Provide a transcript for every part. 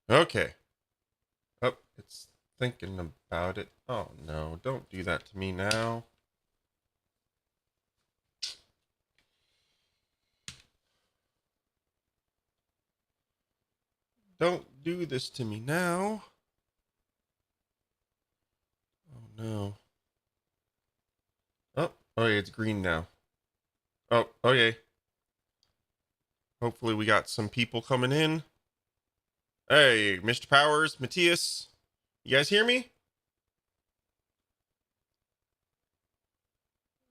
Okay. Oh, it's thinking about it. Oh no, don't do that to me now. Don't do this to me now. Oh no. Oh yeah, it's green now. Oh, okay. Hopefully we got some people coming in. Hey, Mr. Powers, Matthias, you guys hear me?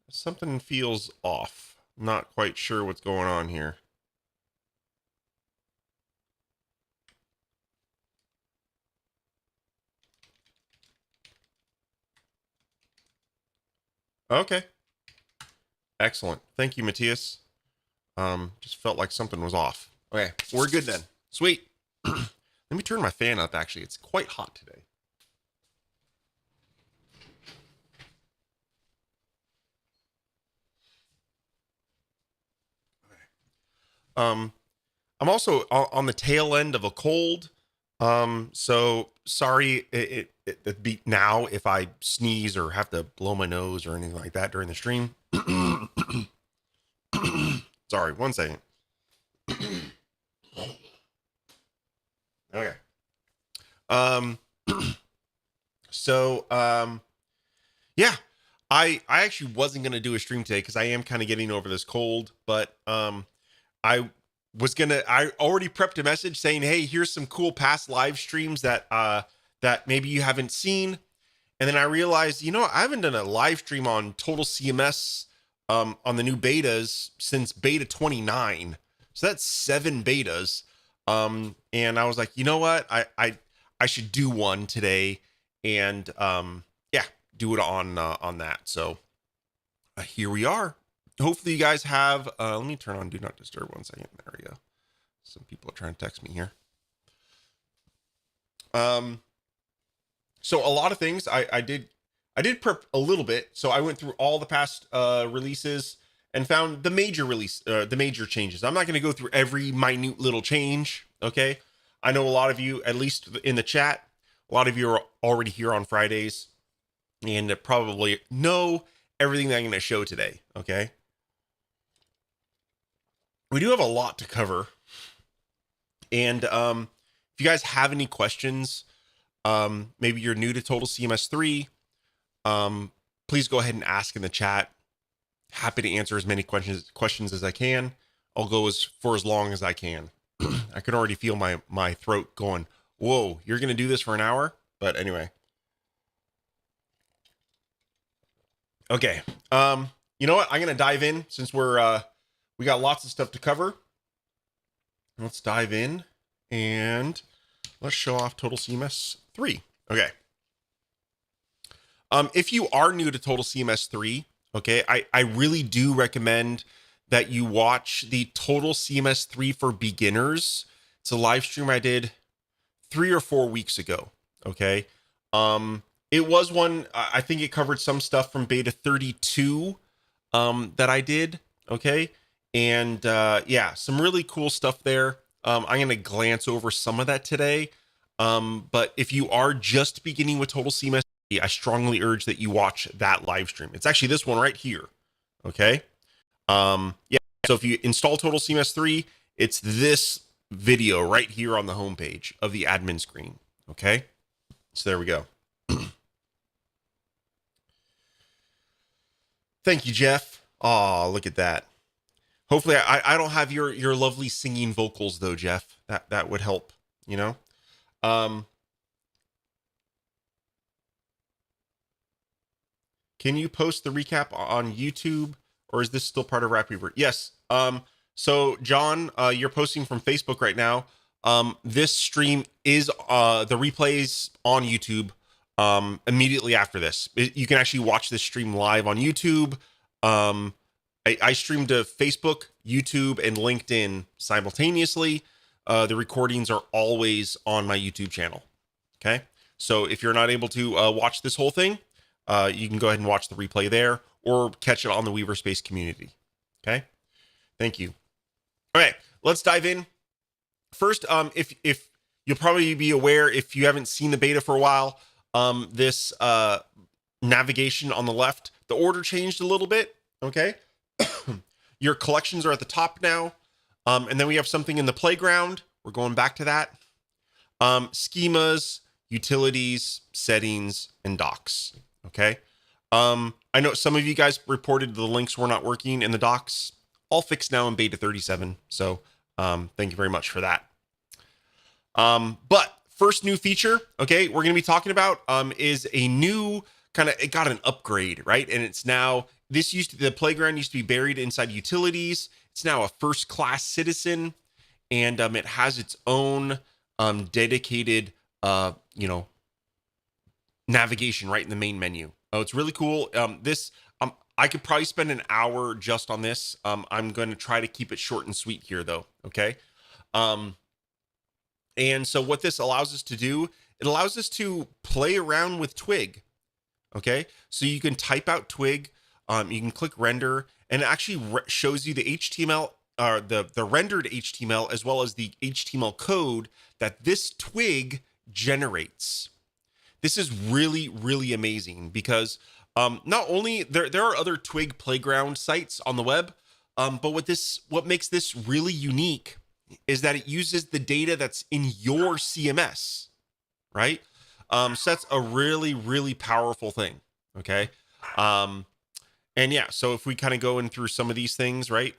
Something feels off. Not quite sure what's going on here. Okay. Excellent. Thank you, Matthias. Just felt like something was off. Okay, we're good then. Sweet. Let me turn my fan up, actually. It's quite hot today. Um, I'm also on the tail end of a cold. So sorry it be now if I sneeze or have to blow my nose or anything like that during the stream. Sorry, one second. Okay. Um, so yeah, I actually wasn't gonna do a stream today because I am kind of getting over this cold, but I I already prepped a message saying, hey, here's some cool past live streams that maybe you haven't seen. And then I realized, I haven't done a live stream on Total CMS on the new betas since beta 29. So that's 7 betas. And I was like, you know what? I should do one today and yeah, do it on that. So here we are. Hopefully you guys have let me turn on do not disturb one second. There we go. Some people are trying to text me here. So a lot of things I did prep a little bit. So I went through all the past releases and found the major changes. I'm not going to go through every minute little change. Okay, I know a lot of you, at least in the chat, a lot of you are already here on Fridays and probably know everything that I'm going to show today. Okay, we do have a lot to cover, and if you guys have any questions, maybe you're new to Total CMS 3, please go ahead and ask in the chat. Happy to answer as many questions as I can. I'll go for as long as I can. I can already feel my throat going, whoa, you're going to do this for an hour? But anyway. Okay. You know what? I'm going to dive in since we got lots of stuff to cover. Let's dive in and let's show off Total CMS 3. Okay. If you are new to Total CMS 3, okay, I really do recommend that you watch the Total CMS 3 for beginners. It's a live stream I did 3 or 4 weeks ago. Okay. It was one, I think it covered some stuff from beta 32 that I did. Okay. And yeah, some really cool stuff there. I'm going to glance over some of that today. But if you are just beginning with Total CMS, I strongly urge that you watch that live stream. It's actually this one right here. Okay. Yeah. So if you install Total CMS 3, it's this video right here on the homepage of the admin screen. Okay. So there we go. Thank you, Jeff. Oh, look at that. Hopefully I don't have your lovely singing vocals though, Jeff. That would help, you know? Can you post the recap on YouTube, or is this still part of Rap Weaver? Yes. So John, you're posting from Facebook right now. This stream is the replays on YouTube immediately after this. You can actually watch this stream live on YouTube. I stream to Facebook, YouTube, and LinkedIn simultaneously. The recordings are always on my YouTube channel. Okay. So if you're not able to watch this whole thing, you can go ahead and watch the replay there or catch it on the Weaver Space community. Okay. Thank you. All right, let's dive in. First, if you'll probably be aware if you haven't seen the beta for a while, this navigation on the left, the order changed a little bit. Okay. Your collections are at the top now. And then we have something in the playground. We're going back to that. Schemas, utilities, settings, and docs. Okay. I know some of you guys reported the links were not working in the docs. All fixed now in beta 37. So thank you very much for that. But first new feature, okay, we're going to be talking about is a new kind of, it got an upgrade, right? And it's now, the playground used to be buried inside utilities. It's now a first class citizen, and it has its own dedicated, navigation right in the main menu. Oh, it's really cool. I could probably spend an hour just on this. I'm going to try to keep it short and sweet here though. Okay. And so what this allows us to do, it allows us to play around with Twig. Okay. So you can type out Twig. You can click render, and it actually shows you the HTML, or the rendered HTML, as well as the HTML code that this Twig generates. This is really, really amazing because not only there are other Twig playground sites on the web, but what makes this really unique is that it uses the data that's in your CMS, right? So that's a really, really powerful thing. Okay. And yeah, so if we kind of go in through some of these things, right?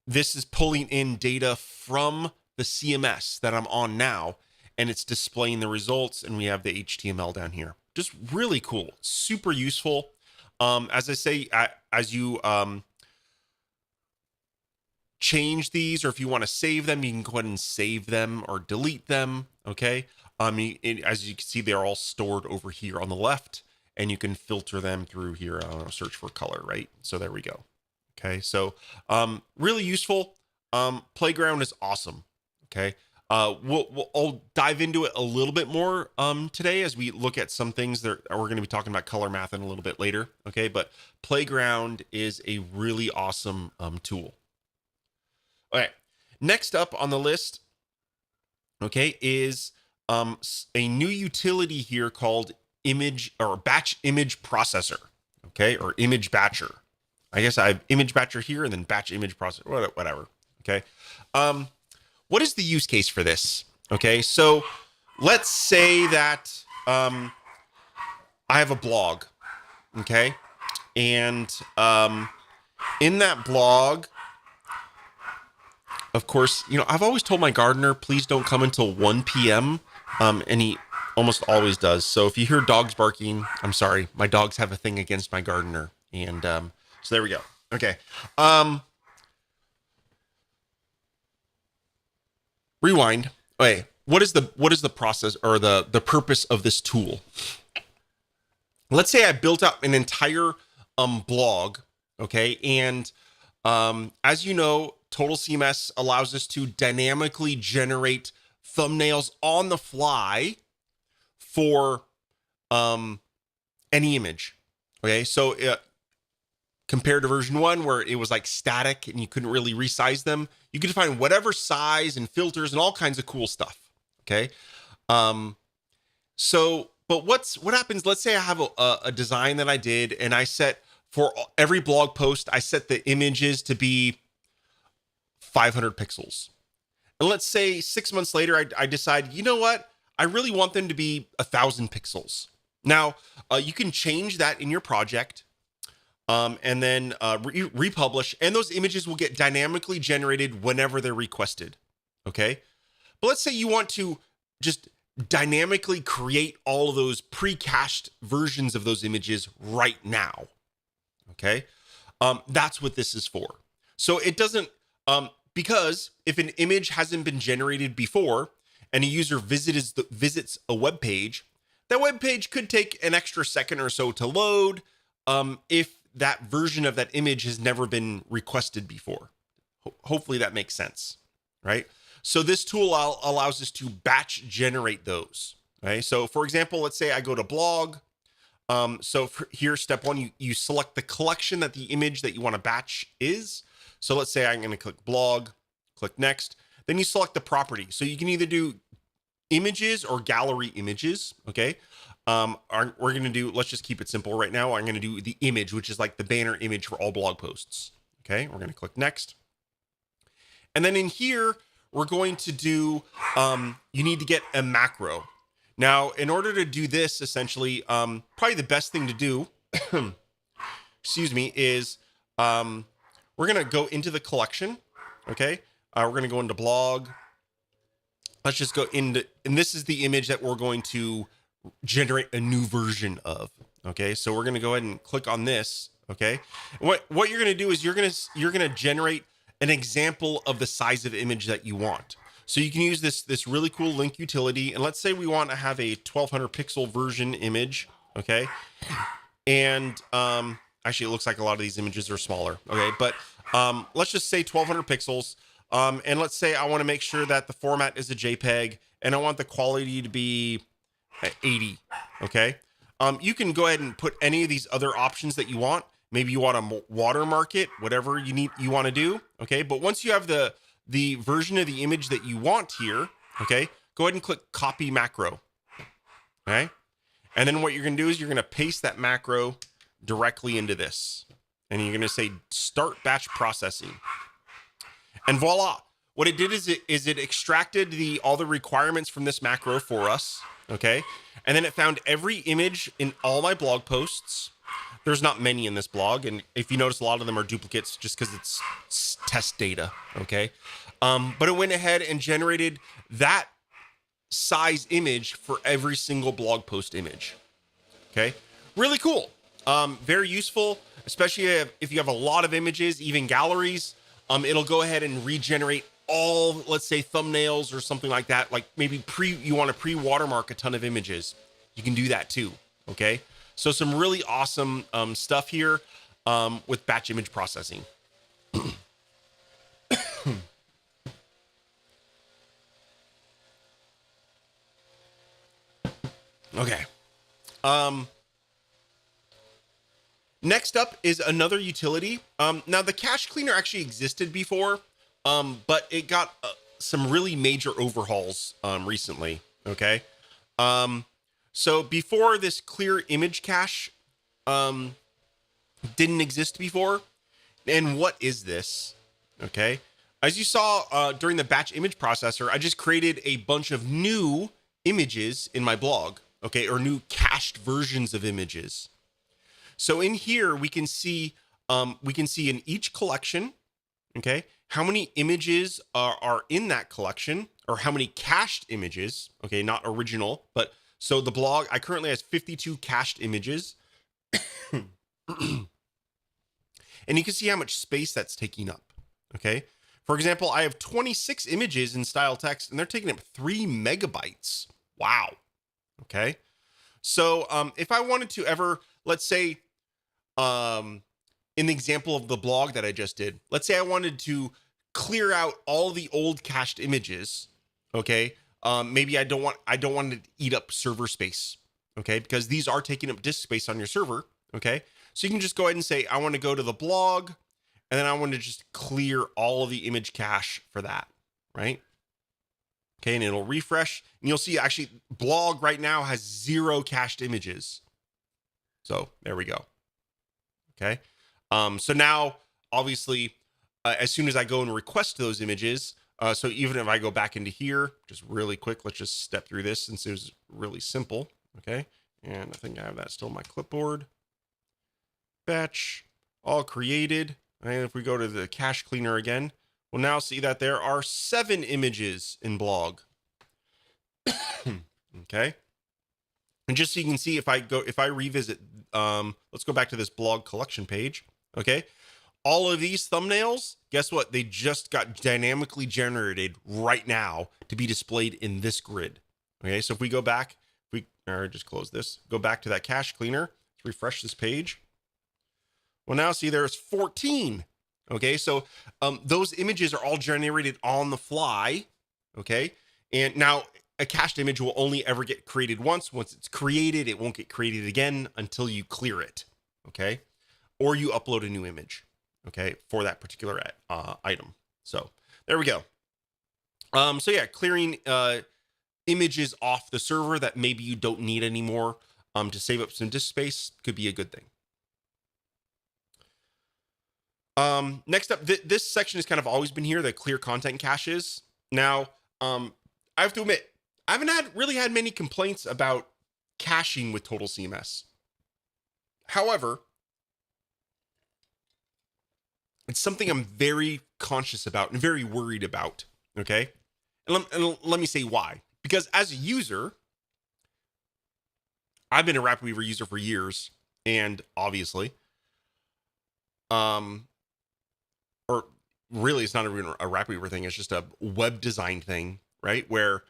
This is pulling in data from the CMS that I'm on now, and it's displaying the results, and we have the HTML down here. Just really cool, super useful. As I say, as you change these, or if you want to save them, you can go ahead and save them or delete them. Okay. As you can see, they're all stored over here on the left, and you can filter them through here. I don't know, search for color, right? So there we go. Okay. So really useful. Playground is awesome. Okay. I'll dive into it a little bit more today as we look at some things that we're going to be talking about color math in a little bit later. Okay. But Playground is a really awesome tool. Okay. Next up on the list, okay, is a new utility here called batch image processor. Okay. Or image batcher. I guess I have image batcher here and then batch image processor, whatever. Okay. What is the use case for this? Okay. So let's say that I have a blog. Okay. And in that blog, of course, I've always told my gardener, please don't come until 1 p.m. And he almost always does. So if you hear dogs barking, I'm sorry. My dogs have a thing against my gardener. And so there we go. Okay. Rewind. Okay. What is the process or the purpose of this tool? Let's say I built out an entire blog. Okay. And as you know, Total CMS allows us to dynamically generate thumbnails on the fly for any image. Okay, so compared to version 1 where it was like static and you couldn't really resize them, you could find whatever size and filters and all kinds of cool stuff. Okay, but what happens? Let's say I have a design that I did, and I set for every blog post, I set the images to be 500 pixels. And let's say 6 months later, I decide, you know what? I really want them to be 1,000 pixels. Now, you can change that in your project and then republish, and those images will get dynamically generated whenever they're requested. Okay. But let's say you want to just dynamically create all of those pre-cached versions of those images right now. Okay. That's what this is for. So it doesn't, because if an image hasn't been generated before and a user visits a web page, that web page could take an extra second or so to load if that version of that image has never been requested before. Hopefully that makes sense, right? So this tool allows us to batch generate those. Okay, so for example, let's say I go to blog. So here, step 1, you select the collection that the image that you want to batch is. So let's say I'm going to click blog, click next. Then you select the property. So you can either do images or gallery images, okay, we're going to do, let's just keep it simple right now. I'm going to do the image, which is like the banner image for all blog posts. Okay, we're going to click next. And then in here, we're going to do, you need to get a macro. Now, in order to do this, essentially, probably the best thing to do, excuse me, is we're going to go into the collection. Okay, we're going to go into blog. Let's just go into, and this is the image that we're going to generate a new version of. Okay, so we're going to go ahead and click on this. Okay, what you're going to do is you're going to generate an example of the size of image that you want. So you can use this really cool link utility, and let's say we want to have a 1200 pixel version image. Okay, and actually it looks like a lot of these images are smaller. Okay, but let's just say 1200 pixels. And let's say I want to make sure that the format is a JPEG and I want the quality to be 80. Okay. You can go ahead and put any of these other options that you want. Maybe you want to watermark it, whatever you want to do. Okay. But once you have the version of the image that you want here, okay, go ahead and click copy macro. Okay. And then what you're going to do is you're going to paste that macro directly into this. And you're going to say start batch processing. And voila, what it did is it extracted all the requirements from this macro for us, okay? And then it found every image in all my blog posts. There's not many in this blog, and if you notice, a lot of them are duplicates just because it's test data, okay? But it went ahead and generated that size image for every single blog post image, okay? Really cool, very useful, especially if you have a lot of images, even galleries. It'll go ahead and regenerate all, let's say, thumbnails or something like that. Like maybe you want to pre-watermark a ton of images. You can do that too. Okay. So some really awesome stuff here with batch image processing. Okay. Next up is another utility. Now the cache cleaner actually existed before, but it got some really major overhauls recently. Okay. So before, this clear image cache didn't exist before. And what is this? Okay. As you saw during the batch image processor, I just created a bunch of new images in my blog. Okay. Or new cached versions of images. So in here, we can see in each collection, okay, how many images are in that collection, or how many cached images, okay, not original, but so the blog, I currently has 52 cached images. And you can see how much space that's taking up, okay? For example, I have 26 images in style text, and they're taking up 3 megabytes. Wow, okay? So if I wanted to ever, let's say, in the example of the blog that I just did, let's say I wanted to clear out all the old cached images. Okay. Maybe I don't want it to eat up server space. Okay. Because these are taking up disk space on your server. Okay. So you can just go ahead and say, I want to go to the blog, and then I want to just clear all of the image cache for that. Right. Okay. And it'll refresh, and you'll see actually blog right now has 0 cached images. So there we go. Okay. So now, obviously, as soon as I go and request those images, so even if I go back into here, just really quick, let's just step through this since it was really simple. Okay. And I think I have that still on my clipboard. Batch, all created. And if we go to the cache cleaner again, we'll now see that there are 7 images in blog. Okay. And just so you can see, if I revisit, let's go back to this blog collection page. Okay. All of these thumbnails, guess what? They just got dynamically generated right now to be displayed in this grid. Okay. So if we go back, or just close this, go back to that cache cleaner, let's refresh this page. Well, now see there's 14. Okay. So those images are all generated on the fly. Okay. And now a cached image will only ever get created once. Once it's created, it won't get created again until you clear it. Okay. Or you upload a new image. Okay. For that particular item. So there we go. So yeah, clearing images off the server that maybe you don't need anymore to save up some disk space could be a good thing. Next up, this section has kind of always been here, the clear content caches. Now, I have to admit, I haven't really had many complaints about caching with Total CMS. However, it's something I'm very conscious about and very worried about, okay? And let me say why. Because as a user, I've been a RapidWeaver user for years, and obviously, or really it's not even a RapidWeaver thing, it's just a web design thing, right? Where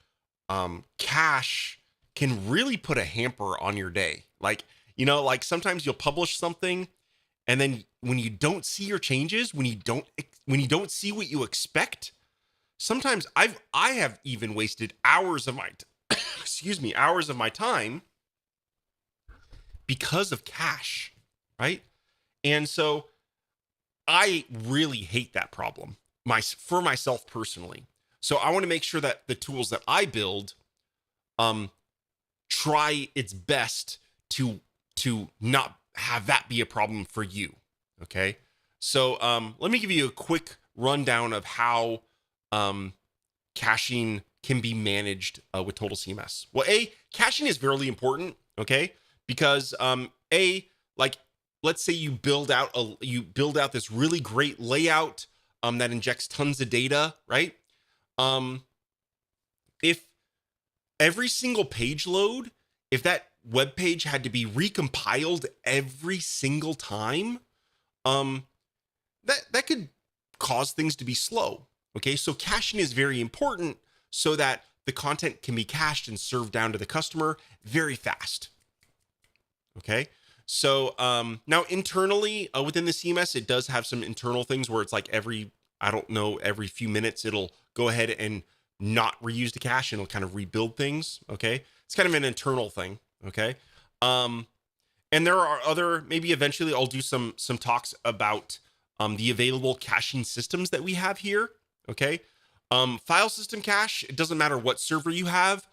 cache can really put a hamper on your day. Like, like sometimes you'll publish something, and then when you don't see your changes, when you don't see what you expect, sometimes I have even wasted hours of my hours of my time because of cache, right? And so I really hate that problem for myself personally. So I want to make sure that the tools that I build try its best to not have that be a problem for you. Okay. So let me give you a quick rundown of how caching can be managed with Total CMS. Well, caching is very important, okay? Because like let's say you build out this really great layout that injects tons of data, right? If every single page load, if that web page had to be recompiled every single time, that could cause things to be slow. Okay, so caching is very important so that the content can be cached and served down to the customer very fast. Okay, so now internally within the CMS, it does have some internal things where it's like every few minutes, it'll go ahead and not reuse the cache and it'll kind of rebuild things. Okay, it's kind of an internal thing. Okay, and there are maybe eventually I'll do some talks about the available caching systems that we have here. Okay. File system cache, it doesn't matter what server you have,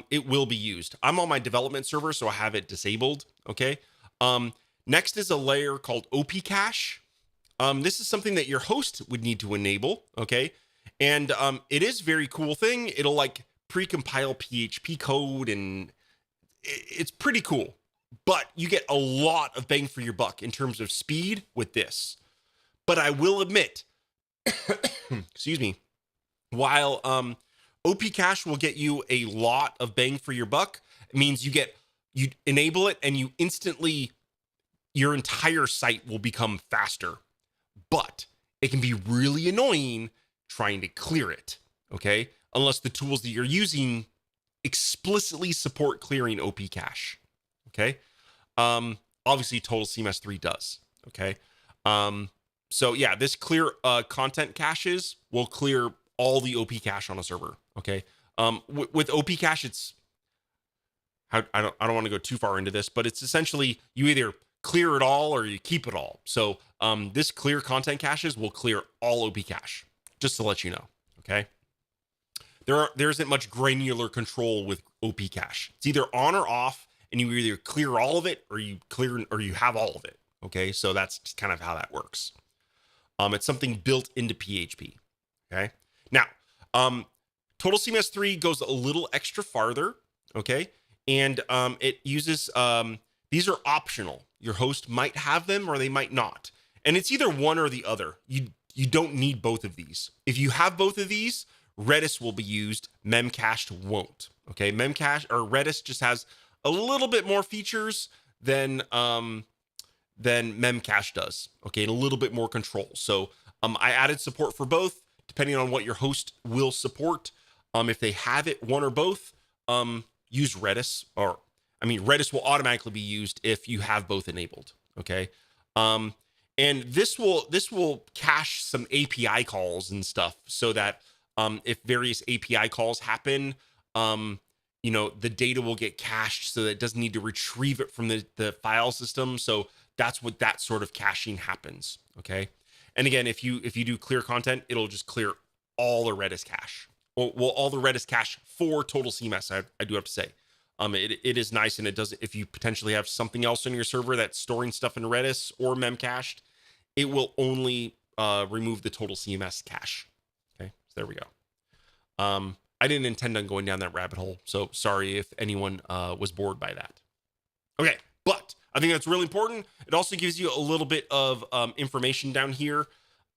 it will be used. I'm on my development server, so I have it disabled. Okay. Next is a layer called OP cache. This is something that your host would need to enable. Okay. And it is a very cool thing. It'll like pre-compile PHP code, and it's pretty cool. But you get a lot of bang for your buck in terms of speed with this. But I will admit, excuse me, while OP cache will get you a lot of bang for your buck, it means you enable it and your entire site will become faster. But it can be really annoying trying to clear it, okay? Unless the tools that you're using explicitly support clearing OP cache, okay? Obviously Total CMS 3 does, okay? So yeah, this clear content caches will clear all the OP cache on a server. Okay. With OP cache, it's I don't want to go too far into this, but it's essentially you either clear it all or you keep it all. So this clear content caches will clear all OP cache, just to let you know. Okay. There isn't much granular control with OP cache. It's either on or off, and you either clear all of it or you have all of it. Okay. So that's just kind of how that works. It's something built into PHP. Okay. Now, Total CMS 3 goes a little extra farther. Okay. And it uses, these are optional. Your host might have them or they might not. And it's either one or the other. You don't need both of these. If you have both of these, Redis will be used. Memcached won't. Okay. Memcache or Redis just has a little bit more features than Memcache does. Okay, and a little bit more control. So I added support for both, depending on what your host will support. If they have it, one or both, use Redis. Redis will automatically be used if you have both enabled. Okay, and this will cache some API calls and stuff, so that if various API calls happen, the data will get cached, so that it doesn't need to retrieve it from the file system. So that's what that sort of caching happens. Okay. And again, if you do clear content, it'll just clear all the Redis cache. well, all the Redis cache for Total CMS. I do have to say, it is nice, and it does. If you potentially have something else on your server that's storing stuff in Redis or memcached, it will only remove the Total CMS cache. Okay, so there we go. I didn't intend on going down that rabbit hole, so sorry if anyone was bored by that. Okay, but I think that's really important. It also gives you a little bit of information down here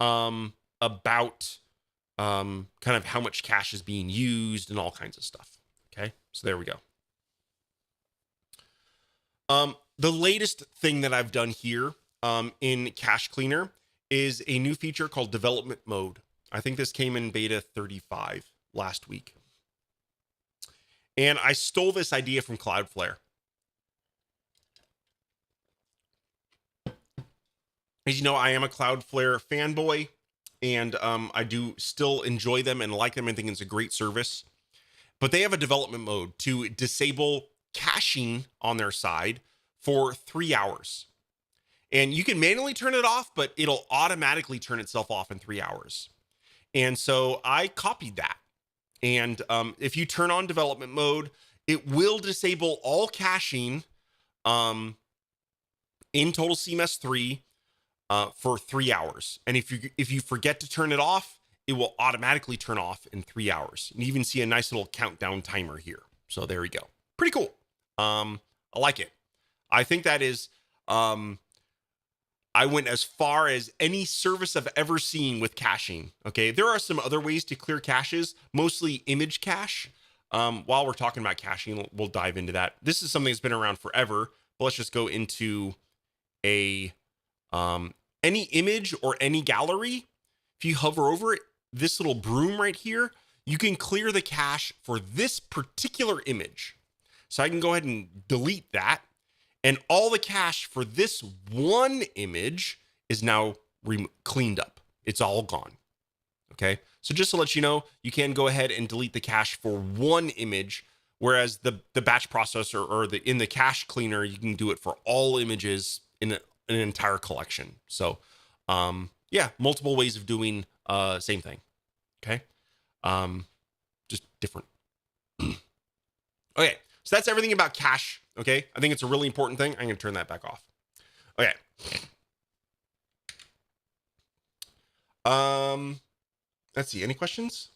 about kind of how much cache is being used and all kinds of stuff. Okay, so there we go. The latest thing that I've done here in Cache Cleaner is a new feature called Development Mode. I think this came in beta 35 last week. And I stole this idea from Cloudflare. As you know, I am a Cloudflare fanboy, and I do still enjoy them and like them and think it's a great service. But they have a development mode to disable caching on their side for 3 hours. And you can manually turn it off, but it'll automatically turn itself off in 3 hours. And so I copied that. And if you turn on development mode, it will disable all caching in Total CMS 3 for 3 hours. And if you forget to turn it off, it will automatically turn off in 3 hours. You even see a nice little countdown timer here. So there we go. Pretty cool. I like it. I think that is, I went as far as any service I've ever seen with caching. Okay, there are some other ways to clear caches, mostly image cache. While we're talking about caching, we'll dive into that. This is something that's been around forever, but let's just go into a any image or any gallery. If you hover over it, this little broom right here, you can clear the cache for this particular image. So I can go ahead and delete that. And all the cache for this one image is now cleaned up. It's all gone. Okay. So just to let you know, you can go ahead and delete the cache for one image, whereas the batch processor or in the cache cleaner, you can do it for all images in an entire collection. So yeah, multiple ways of doing same thing. Okay. Just different. Okay. So that's everything about cache. Okay. I think it's a really important thing. I'm going to turn that back off. Okay. Let's see. Any questions?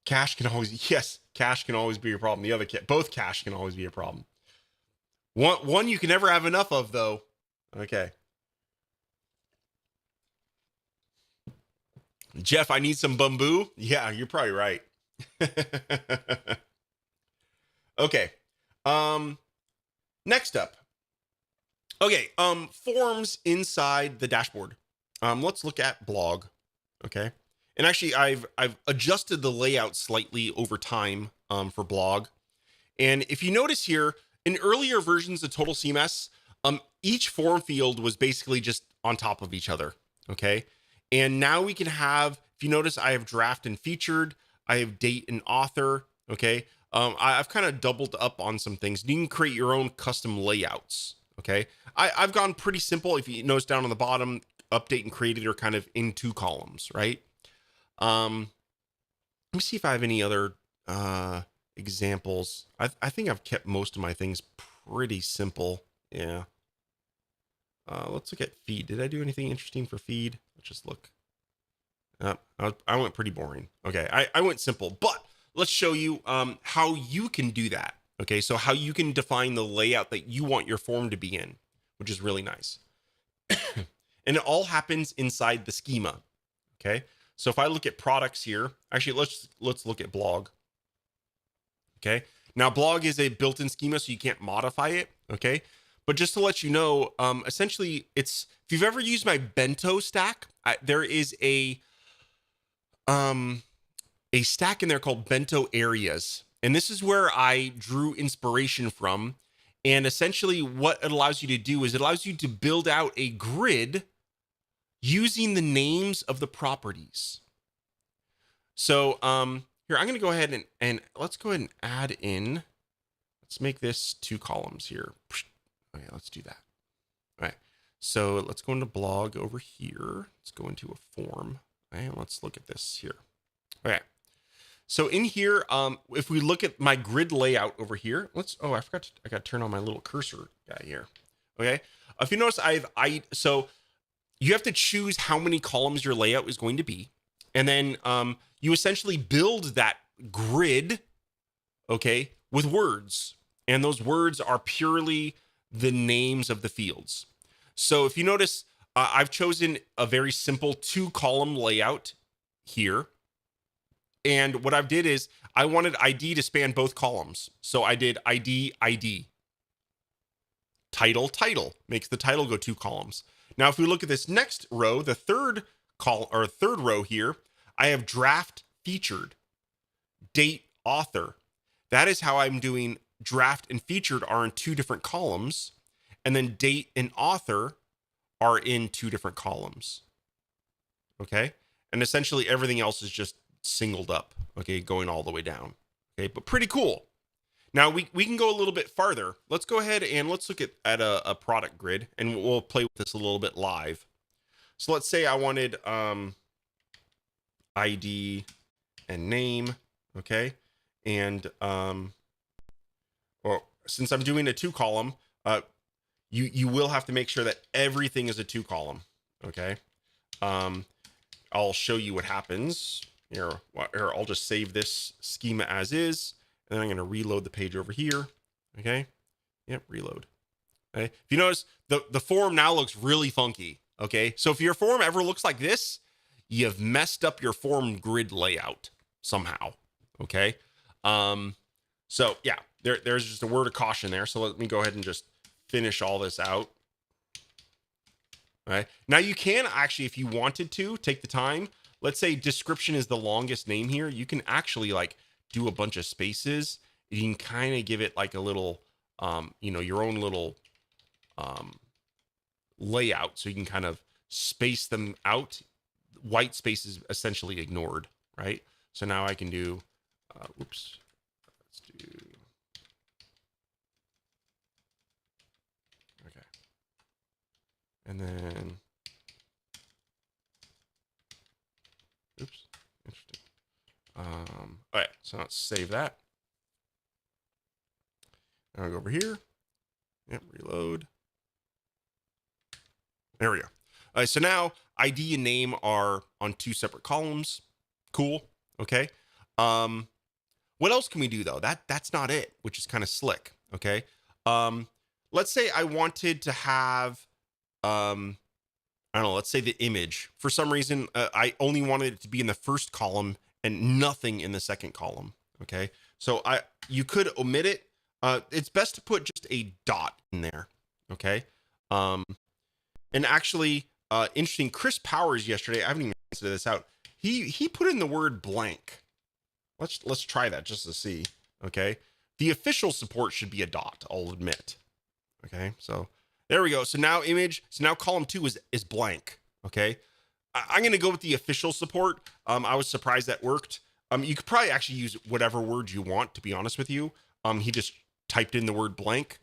Cache can always, yes, cache can always be a problem. The other, both cache can always be a problem. One you can never have enough of, though. Okay. Jeff, I need some bamboo. Yeah, you're probably right. Okay. Next up. Okay, forms inside the dashboard. Let's look at blog. Okay. And actually I've adjusted the layout slightly over time for blog. And if you notice here, in earlier versions of Total CMS, each form field was basically just on top of each other. Okay. And now we can have, if you notice, I have draft and featured, I have date and author. Okay. I've kind of doubled up on some things. You can create your own custom layouts. Okay. I've gone pretty simple. If you notice down on the bottom, update and created are kind of in 2 columns, right? Let me see if I have any other examples. I think I've kept most of my things pretty simple. Yeah. Let's look at feed. Did I do anything interesting for feed? Let's just look. I went pretty boring. Okay. I went simple, but let's show you how you can do that. Okay, so how you can define the layout that you want your form to be in, which is really nice. And it all happens inside the schema. Okay, so if I look at products here, actually let's look at blog. Okay, now blog is a built-in schema, so you can't modify it. Okay, but just to let you know, essentially it's, if you've ever used my bento stack, there is a stack in there called bento areas. And this is where I drew inspiration from. And essentially what it allows you to do is it allows you to build out a grid using the names of the properties. So here, I'm going to go ahead and let's go ahead and add in, let's make this 2 columns here. Okay, let's do that. All right. So let's go into blog over here. Let's go into a form. Okay, and let's look at this here. Okay. So in here, if we look at my grid layout over here, I forgot I got to turn on my little cursor guy here. Okay. If you notice, so you have to choose how many columns your layout is going to be. And then you essentially build that grid, okay, with words. And those words are purely the names of the fields. So if you notice, I've chosen a very simple 2-column layout here. And what I did is I wanted ID to span both columns. So I did ID, ID. Title, title. Makes the title go 2 columns. Now, if we look at this next row, the third row here, I have draft featured, date, author. That is how I'm doing draft and featured are in 2 different columns. And then date and author are in 2 different columns. Okay. And essentially everything else is just singled up. Okay. Going all the way down. Okay. But pretty cool. Now we can go a little bit farther. Let's go ahead and let's look at a product grid, and we'll play with this a little bit live. So let's say I wanted ID and name, okay? And or since I'm doing a 2-column, you will have to make sure that everything is a 2-column, okay? I'll show you what happens here. I'll just save this schema as is. And then I'm going to reload the page over here. Okay. Yep. Reload. Okay. If you notice, the form now looks really funky. Okay. So if your form ever looks like this, you've messed up your form grid layout somehow. Okay. So yeah, there's just a word of caution there. So let me go ahead and just finish all this out. All right. Now you can actually, if you wanted to, take the time. Let's say description is the longest name here. You can actually like do a bunch of spaces. You can kind of give it like a little, your own little layout. So you can kind of space them out. White space is essentially ignored, right? So now I can do, let's do, okay. And then, oops, interesting. All right, so let's save that. Now I'll go over here. Yep, reload. There we go. All right, so now ID and name are on 2 separate columns. Cool. Okay. What else can we do though? That's not it, which is kind of slick. Okay. Let's say I wanted to have, I don't know, let's say the image. For some reason, I only wanted it to be in the first column and nothing in the second column. Okay. So you could omit it. It's best to put just a dot in there. Okay. And actually, interesting, Chris Powers yesterday, I haven't even answered this out. He put in the word blank. Let's try that just to see. Okay. The official support should be a dot, I'll admit. Okay. So there we go. So now column 2 is blank. Okay. I'm going to go with the official support. I was surprised that worked. You could probably actually use whatever word you want, to be honest with you. He just typed in the word blank.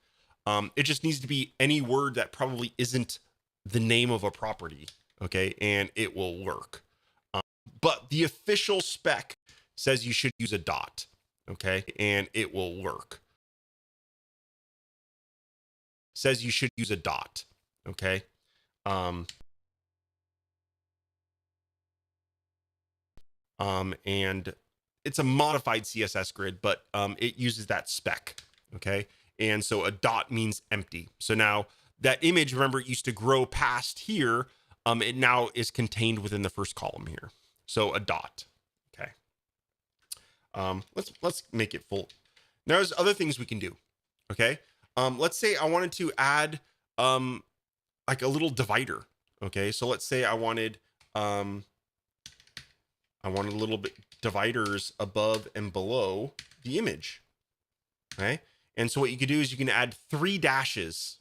It just needs to be any word that probably isn't the name of a property. Okay. And it will work. But the official spec says you should use a dot. Okay. And it will work. Says you should use a dot. Okay. And it's a modified CSS grid, but it uses that spec. Okay. And so a dot means empty. So now that image, remember, it used to grow past here. It now is contained within the first column here. So a dot. Okay. Let's make it full. Now there's other things we can do. Okay. Let's say I wanted to add like a little divider. Okay. So let's say I wanted a little bit dividers above and below the image. Okay. And so what you could do is you can add 3 dashes.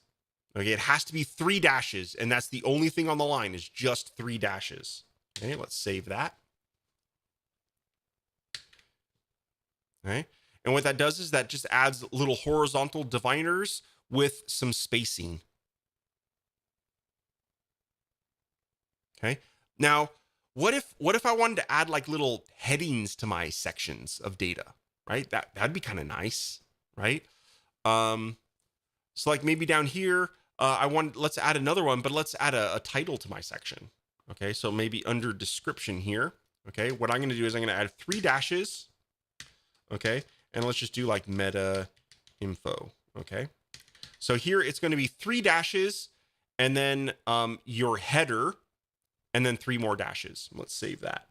Okay. It has to be 3 dashes. And that's the only thing on the line is just 3 dashes. Okay. Let's save that. Okay. And what that does is that just adds little horizontal dividers with some spacing. Okay. Now, what if I wanted to add like little headings to my sections of data, right? That'd be kind of nice, right? So like maybe down here, let's add another one, but let's add a title to my section. Okay, so maybe under description here. Okay, what I'm going to do is I'm going to add 3 dashes. Okay, and let's just do like meta info. Okay, so here it's going to be 3 dashes, and then your header, and then 3 more dashes. Let's save that.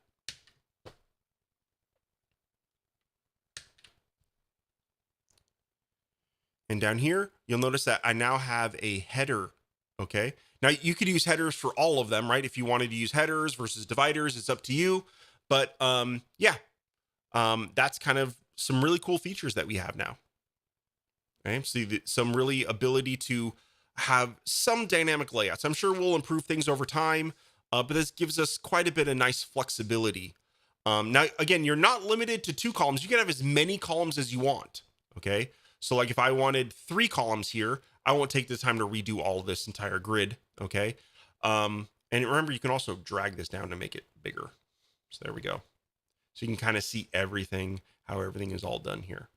And down here, you'll notice that I now have a header. Okay. Now you could use headers for all of them, right? If you wanted to use headers versus dividers, it's up to you. But yeah, that's kind of some really cool features that we have now. Okay. So some really ability to have some dynamic layouts. I'm sure we'll improve things over time, but this gives us quite a bit of nice flexibility. Now, again, you're not limited to 2 columns. You can have as many columns as you want. Okay. So like if I wanted 3 columns here, I won't take the time to redo all of this entire grid. Okay. And remember, you can also drag this down to make it bigger. So there we go. So you can kind of see everything, how everything is all done here.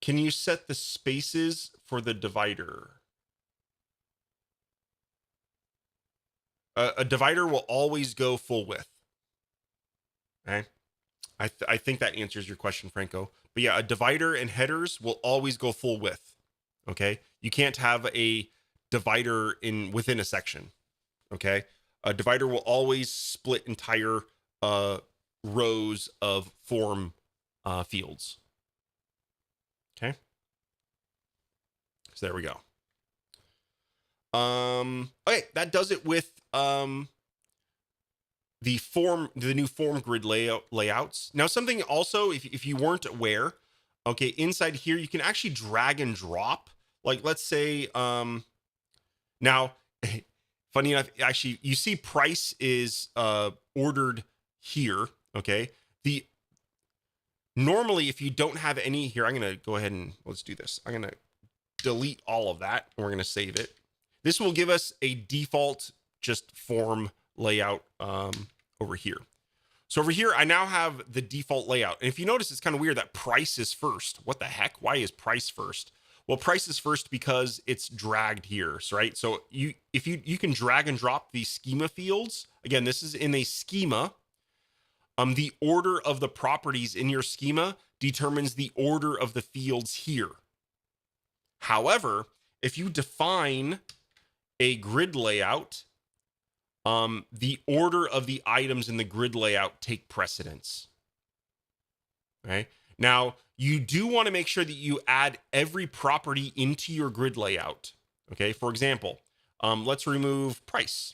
Can you set the spaces for the divider? A divider will always go full width. Okay. I think that answers your question, Franco. But yeah, a divider and headers will always go full width. Okay. You can't have a divider within a section. Okay. A divider will always split entire rows of form fields. Okay. So there we go. Okay, that does it with the new form grid layouts. Now, something also, if you weren't aware, okay, inside here you can actually drag and drop. Like, let's say, now, funny enough, actually, you see price is ordered here. Okay, normally if you don't have any here, I'm gonna go ahead and let's do this. I'm gonna delete all of that, and we're gonna save it. This will give us a default just form layout over here. So over here, I now have the default layout. And if you notice, it's kind of weird that price is first. What the heck? Why is price first? Well, price is first because it's dragged here, right? So you can drag and drop these schema fields. Again, this is in a schema. The order of the properties in your schema determines the order of the fields here. However, if you define a grid layout, the order of the items in the grid layout take precedence. Okay. Now, you do want to make sure that you add every property into your grid layout. Okay. For example, let's remove price.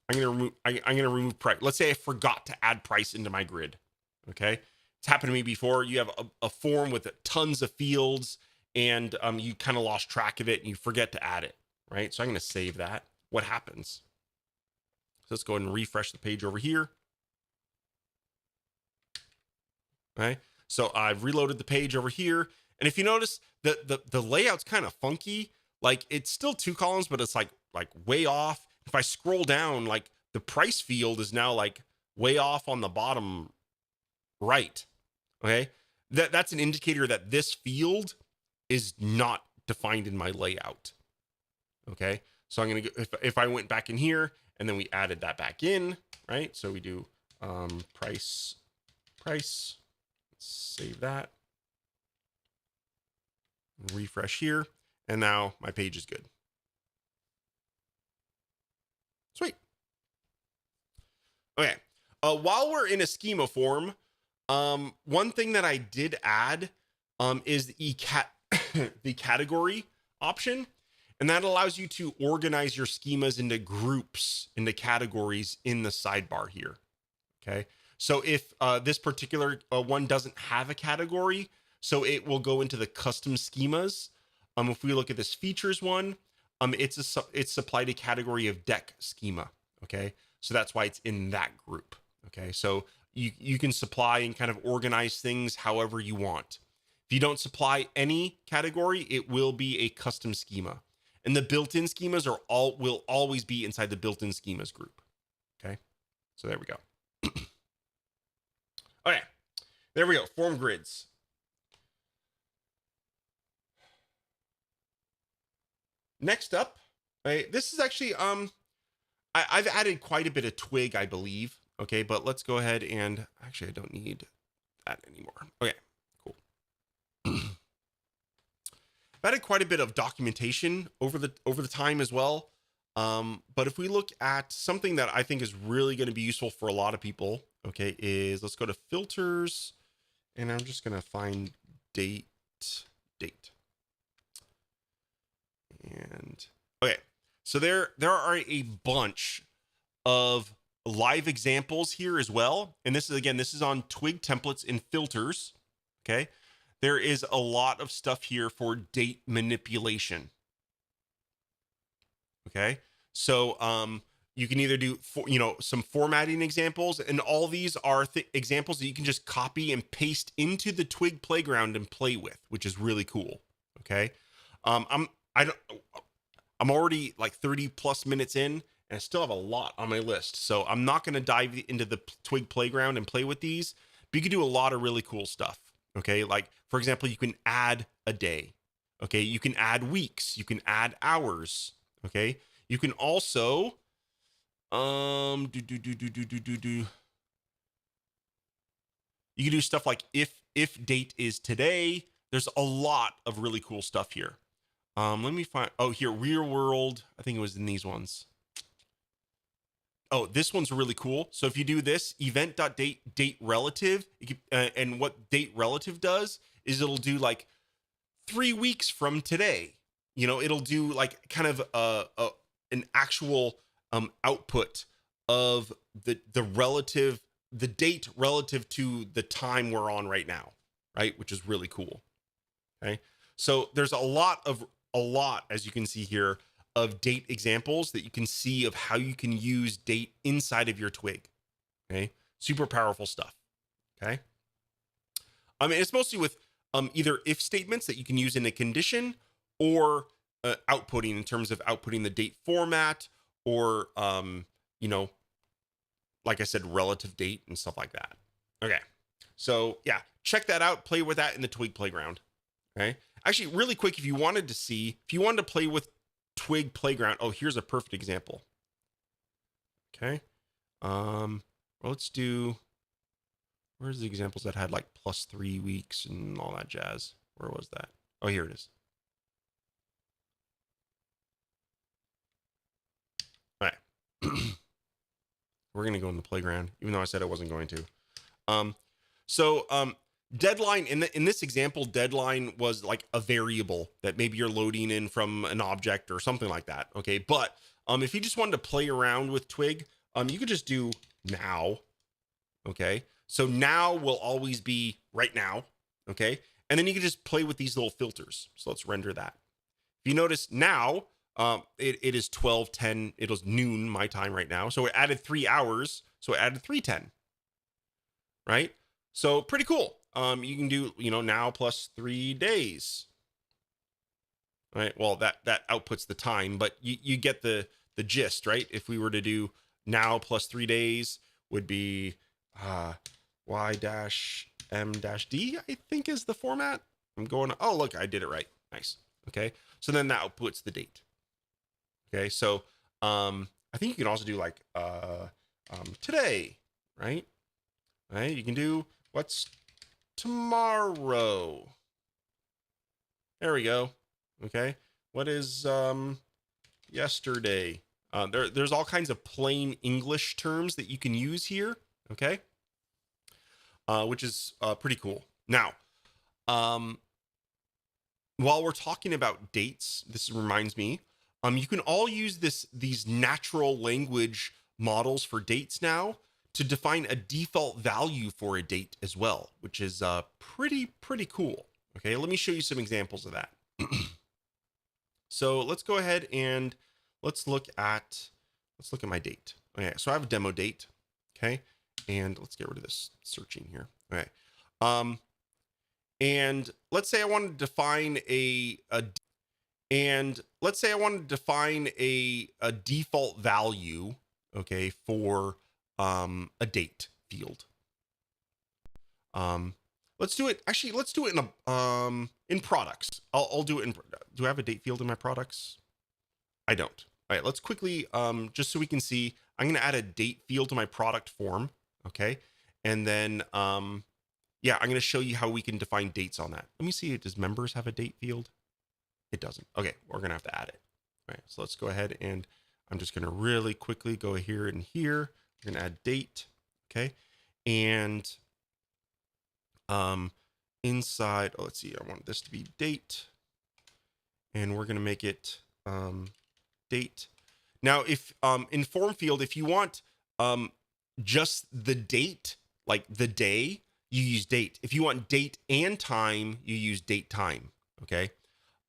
I'm gonna remove price. Let's say I forgot to add price into my grid. Okay. It's happened to me before. You have a form with tons of fields, and you kind of lost track of it and you forget to add it. Right. So I'm going to save that. What happens? So let's go ahead and refresh the page over here. Okay. So I've reloaded the page over here. And if you notice, the layout's kind of funky. Like, it's still 2 columns, but it's like way off. If I scroll down, like the price field is now like way off on the bottom right. Okay. That's an indicator that this field is not defined in my layout. Okay. So I'm going to go, if I went back in here and then we added that back in, right? So we do price, let's save that, refresh here. And now my page is good. Sweet. Okay. While we're in a schema form, one thing that I did add is the category option. And that allows you to organize your schemas into groups, into categories in the sidebar here. Okay. So if this particular one doesn't have a category, so it will go into the custom schemas. If we look at this features one, it's supplied a category of deck schema. Okay. So that's why it's in that group. Okay. So you can supply and kind of organize things however you want. If you don't supply any category, it will be a custom schema. And the built-in schemas will always be inside the built-in schemas group. So there we go. Okay, there we go. Form grids. Next up, right, this is actually I've added quite a bit of twig, I believe. Okay, but let's go ahead and actually I don't need that anymore. Okay, cool. I've added quite a bit of documentation over the time as well. But if we look at something that I think is really going to be useful for a lot of people, okay, is let's go to filters, and I'm just going to find date. And okay, so there are a bunch of live examples here as well. And this is on Twig templates and filters. Okay, there is a lot of stuff here for date manipulation. Okay, so you can either do some formatting examples, and all these are examples that you can just copy and paste into the Twig playground and play with, which is really cool. Okay, I'm already like 30 plus minutes in, and I still have a lot on my list. So I'm not going to dive into the Twig playground and play with these, but you can do a lot of really cool stuff. Okay, like for example, you can add a day. Okay, you can add weeks. You can add hours. Okay, you can also you can do stuff like if date is today. There's a lot of really cool stuff here. Let me find, oh, here, real world. I think it was in these ones. Oh, this one's really cool. So if you do this event.date date relative, and what date relative does is it'll do like 3 weeks from today. It'll do like kind of an actual output of the date relative to the time we're on right now, right? Which is really cool. Okay. So there's a lot, as you can see here, of date examples that you can see of how you can use date inside of your Twig. Okay. Super powerful stuff. Okay. It's mostly with either if statements that you can use in a condition, or outputting in terms of outputting the date format, or, like I said, relative date and stuff like that. Okay. So yeah, check that out. Play with that in the Twig playground. Okay. Actually, really quick, if you wanted to play with Twig playground, oh, here's a perfect example. Okay. Well, let's do, where's the examples that had like +3 weeks and all that jazz? Where was that? Oh, here it is. All right. We're going to go in the playground, even though I said I wasn't going to. Deadline in this example, deadline was like a variable that maybe you're loading in from an object or something like that. Okay. But if you just wanted to play around with Twig, you could just do now. Okay. So now will always be right now. Okay. And then you can just play with these little filters. So let's render that. If you notice now, it is 12:10. It is noon my time right now. So it added 3 hours. So it added 3:10. Right. So pretty cool. You can do, now plus 3 days. Right. Well, that outputs the time, but you get the gist, right? If we were to do now plus 3 days would be y-m-d, I think is the format. I'm going, oh, look, I did it right. Nice. Okay. So then that outputs the date. Okay. So I think you can also do like today, right? Right. You can do what's tomorrow. There we go. Okay. What is yesterday? There's all kinds of plain English terms that you can use here. Okay. Which is pretty cool. Now, while we're talking about dates, this reminds me, you can all use these natural language models for dates now to define a default value for a date as well, which is pretty cool. Okay, let me show you some examples of that. So let's go ahead and let's look at my date. Okay, so I have a demo date. Okay, and let's get rid of this searching here. Okay, and let's say I wanted to define a default value, okay, for a date field. Let's do it. Actually, let's do it in products. I'll do it in. Do I have a date field in my products? I don't. All right, let's quickly, just so we can see, I'm going to add a date field to my product form. Okay. And then, yeah, I'm going to show you how we can define dates on that. Let me see. Does members have a date field? It doesn't. Okay. We're going to have to add it. All right. So let's go ahead and I'm just going to really quickly go here and here. We're going to add date. Okay. And, inside, oh, let's see. I want this to be date and we're going to make it, date. Now, if in form field, if you want just the date, like the day, you use date. If you want date and time, you use date time. Okay.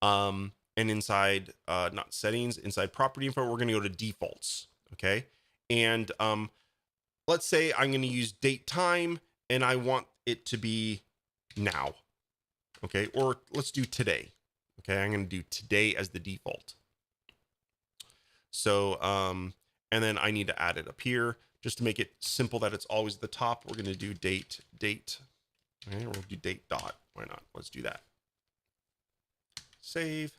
And inside not settings, inside property info, we're going to go to defaults. Okay. And let's say I'm going to use date time and I want it to be now. Okay. Or let's do today. Okay. I'm going to do today as the default. So, and then I need to add it up here just to make it simple that it's always at the top. We're going to do date. Okay, we'll do date dot. Why not? Let's do that. Save.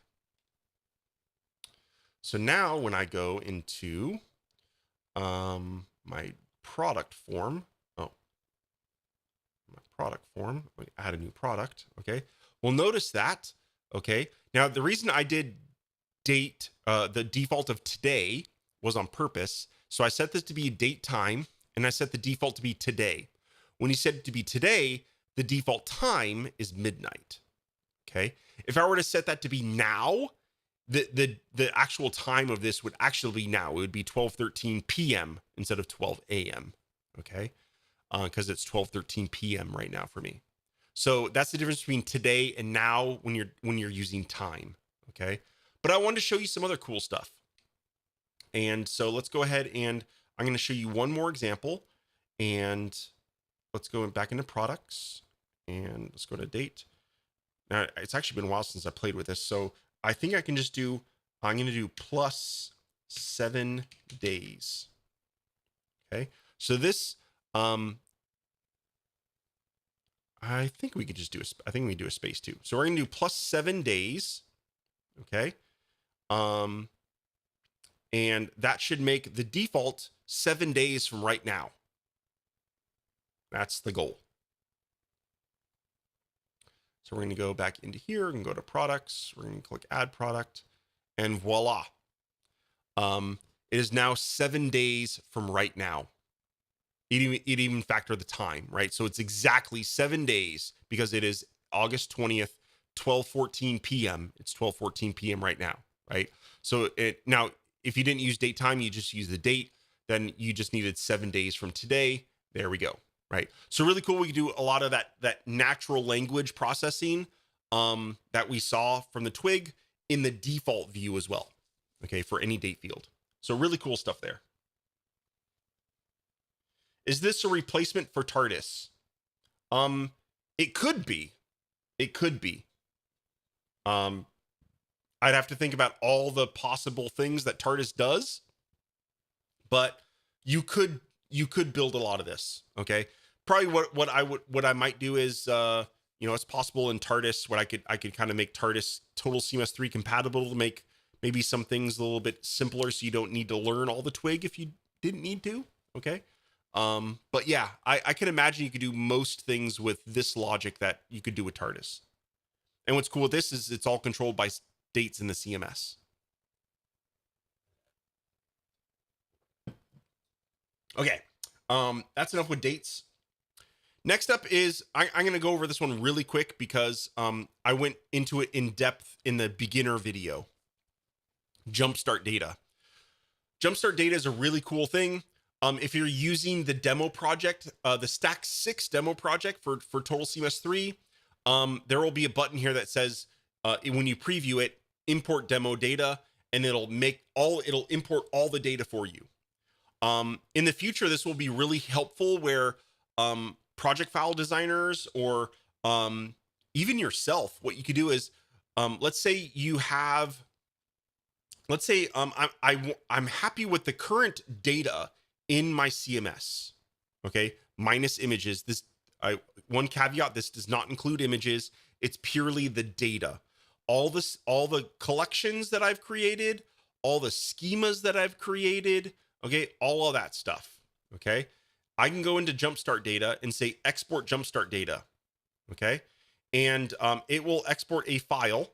So now when I go into my product form, let me add a new product. Okay. Well, notice that. Okay. Now the reason I did date, the default of today was on purpose. So I set this to be date time and I set the default to be today. When you set it to be today, the default time is midnight. Okay. If I were to set that to be now, the actual time of this would actually be now. It would be 12:13 p.m. instead of 12 a.m. Okay. Because it's 12:13 p.m. right now for me. So that's the difference between today and now when you're using time. Okay. But I wanted to show you some other cool stuff. And so let's go ahead and I'm going to show you one more example. And let's go back into products and let's go to date. Now, it's actually been a while since I played with this. So I think I can just do, I'm going to do plus 7 days. Okay. So this, I think we could just do I think we do a space too. So we're going to do plus 7 days. Okay. And that should make the default 7 days from right now. That's the goal. So we're going to go back into here and go to products. We're going to click add product and voila. It is now 7 days from right now. It even factor the time, right? So it's exactly 7 days because it is August 20th, 12:14 p.m. It's 12:14 p.m. right now, right? So now, if you didn't use date time, you just use the date, then you just needed 7 days from today. There we go, right? So really cool. We can do a lot of that natural language processing that we saw from the twig in the default view as well, okay, for any date field. So really cool stuff there. Is this a replacement for TARDIS? It could be. It could be. I'd have to think about all the possible things that TARDIS does, but you could build a lot of this. Okay. Probably what I might do is, it's possible in TARDIS, what I could kind of make TARDIS Total CMS 3 compatible to make maybe some things a little bit simpler. So you don't need to learn all the twig if you didn't need to. Okay. But yeah, I can imagine you could do most things with this logic that you could do with TARDIS. And what's cool with this is it's all controlled by dates in the CMS. Okay. That's enough with dates. Next up is, I'm going to go over this one really quick because, I went into it in depth in the beginner video. Jumpstart data. Jumpstart data is a really cool thing. If you're using the demo project, the Stack 6 demo project for Total CMS 3, there will be a button here that says, when you preview it, import demo data, and it'll import all the data for you. In the future, this will be really helpful where, project file designers or, even yourself, what you could do is, let's say you have, I'm happy with the current data in my CMS. Okay, minus images. One caveat: this does not include images. It's purely the data. All the collections that I've created, all the schemas that I've created. Okay, all of that stuff. Okay, I can go into Jumpstart data and say export Jumpstart data. Okay, and it will export a file.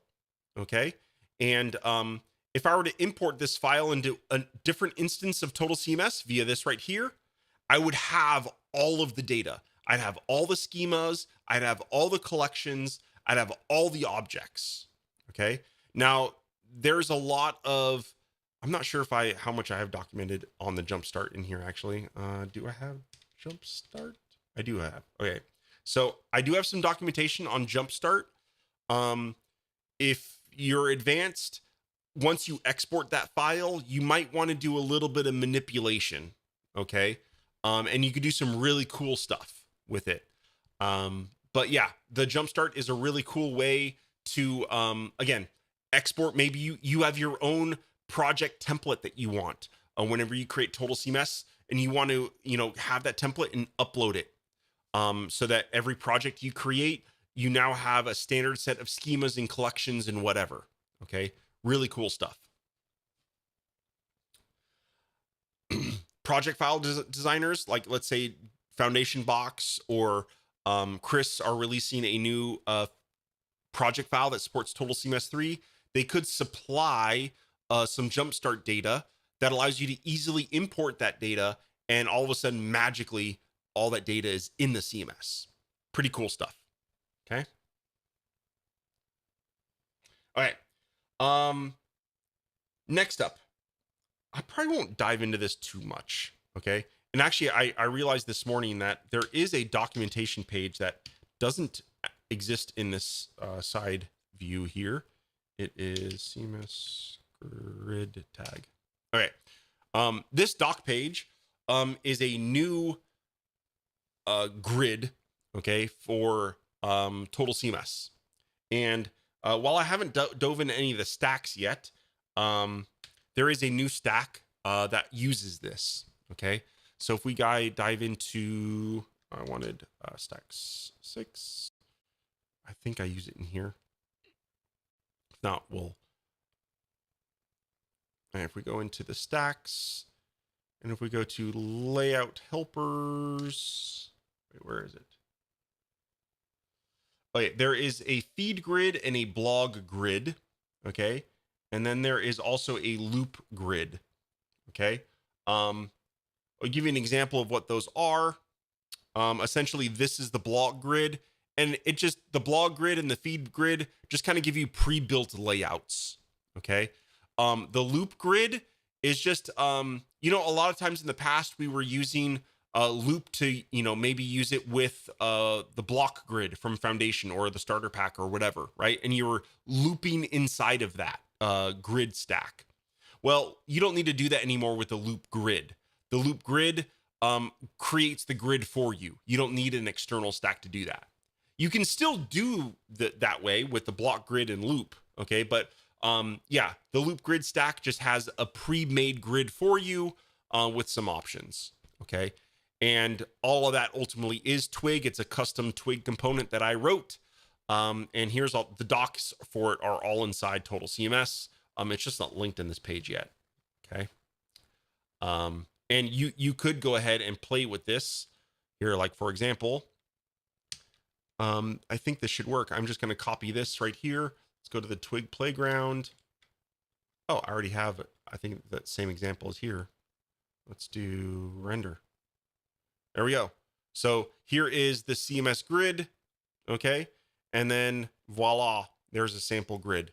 Okay, and if I were to import this file into a different instance of Total CMS via this right here, I would have all of the data. I'd have all the schemas, I'd have all the collections, I'd have all the objects. Okay. Now, there's a lot of, I'm not sure how much I have documented on the Jumpstart in here actually. Do I have Jumpstart? I do have. Okay. So I do have some documentation on Jumpstart. If you're advanced, once you export that file, you might want to do a little bit of manipulation. Okay. And you could do some really cool stuff with it. But yeah, the Jumpstart is a really cool way to, again, export. Maybe you have your own project template that you want whenever you create Total CMS, and you want to, have that template and upload it. So that every project you create, you now have a standard set of schemas and collections and whatever. Okay. Really cool stuff. Project file designers, like let's say Foundation Box or Chris are releasing a new project file that supports Total CMS 3. They could supply some Jumpstart data that allows you to easily import that data, and all of a sudden, magically, all that data is in the CMS. Pretty cool stuff. Okay. All right. Next up, I probably won't dive into this too much. Okay. And actually, I realized this morning that there is a documentation page that doesn't exist in this side view here. It is CMS grid tag. Okay. This doc page is a new grid, okay, for Total CMS. And while I haven't dove into any of the stacks yet, there is a new stack that uses this. Okay, so if we dive into, I wanted stacks 6. I think I use it in here. If not, and if we go into the stacks, and if we go to layout helpers, wait, where is it? Okay, there is a feed grid and a blog grid. Okay. And then there is also a loop grid. Okay. I'll give you an example of what those are. Essentially, this is the blog grid, and the blog grid and the feed grid just kind of give you pre-built layouts. Okay. The loop grid is just, a lot of times in the past we were using loop to, maybe use it with the block grid from Foundation or the starter pack or whatever, right? And you were looping inside of that grid stack. Well, you don't need to do that anymore with the loop grid. The loop grid creates the grid for you. You don't need an external stack to do that. You can still do that way with the block grid and loop, okay? But yeah, the loop grid stack just has a pre-made grid for you with some options, okay? And all of that ultimately is Twig. It's a custom Twig component that I wrote. And here's all the docs for it are all inside Total CMS. It's just not linked in this page yet. Okay. And you could go ahead and play with this here. Like for example, I think this should work. I'm just going to copy this right here. Let's go to the Twig playground. Oh, I already have it. I think that same example is here. Let's do render. There we go. So here is the CMS grid. Okay. And then voila, there's a sample grid.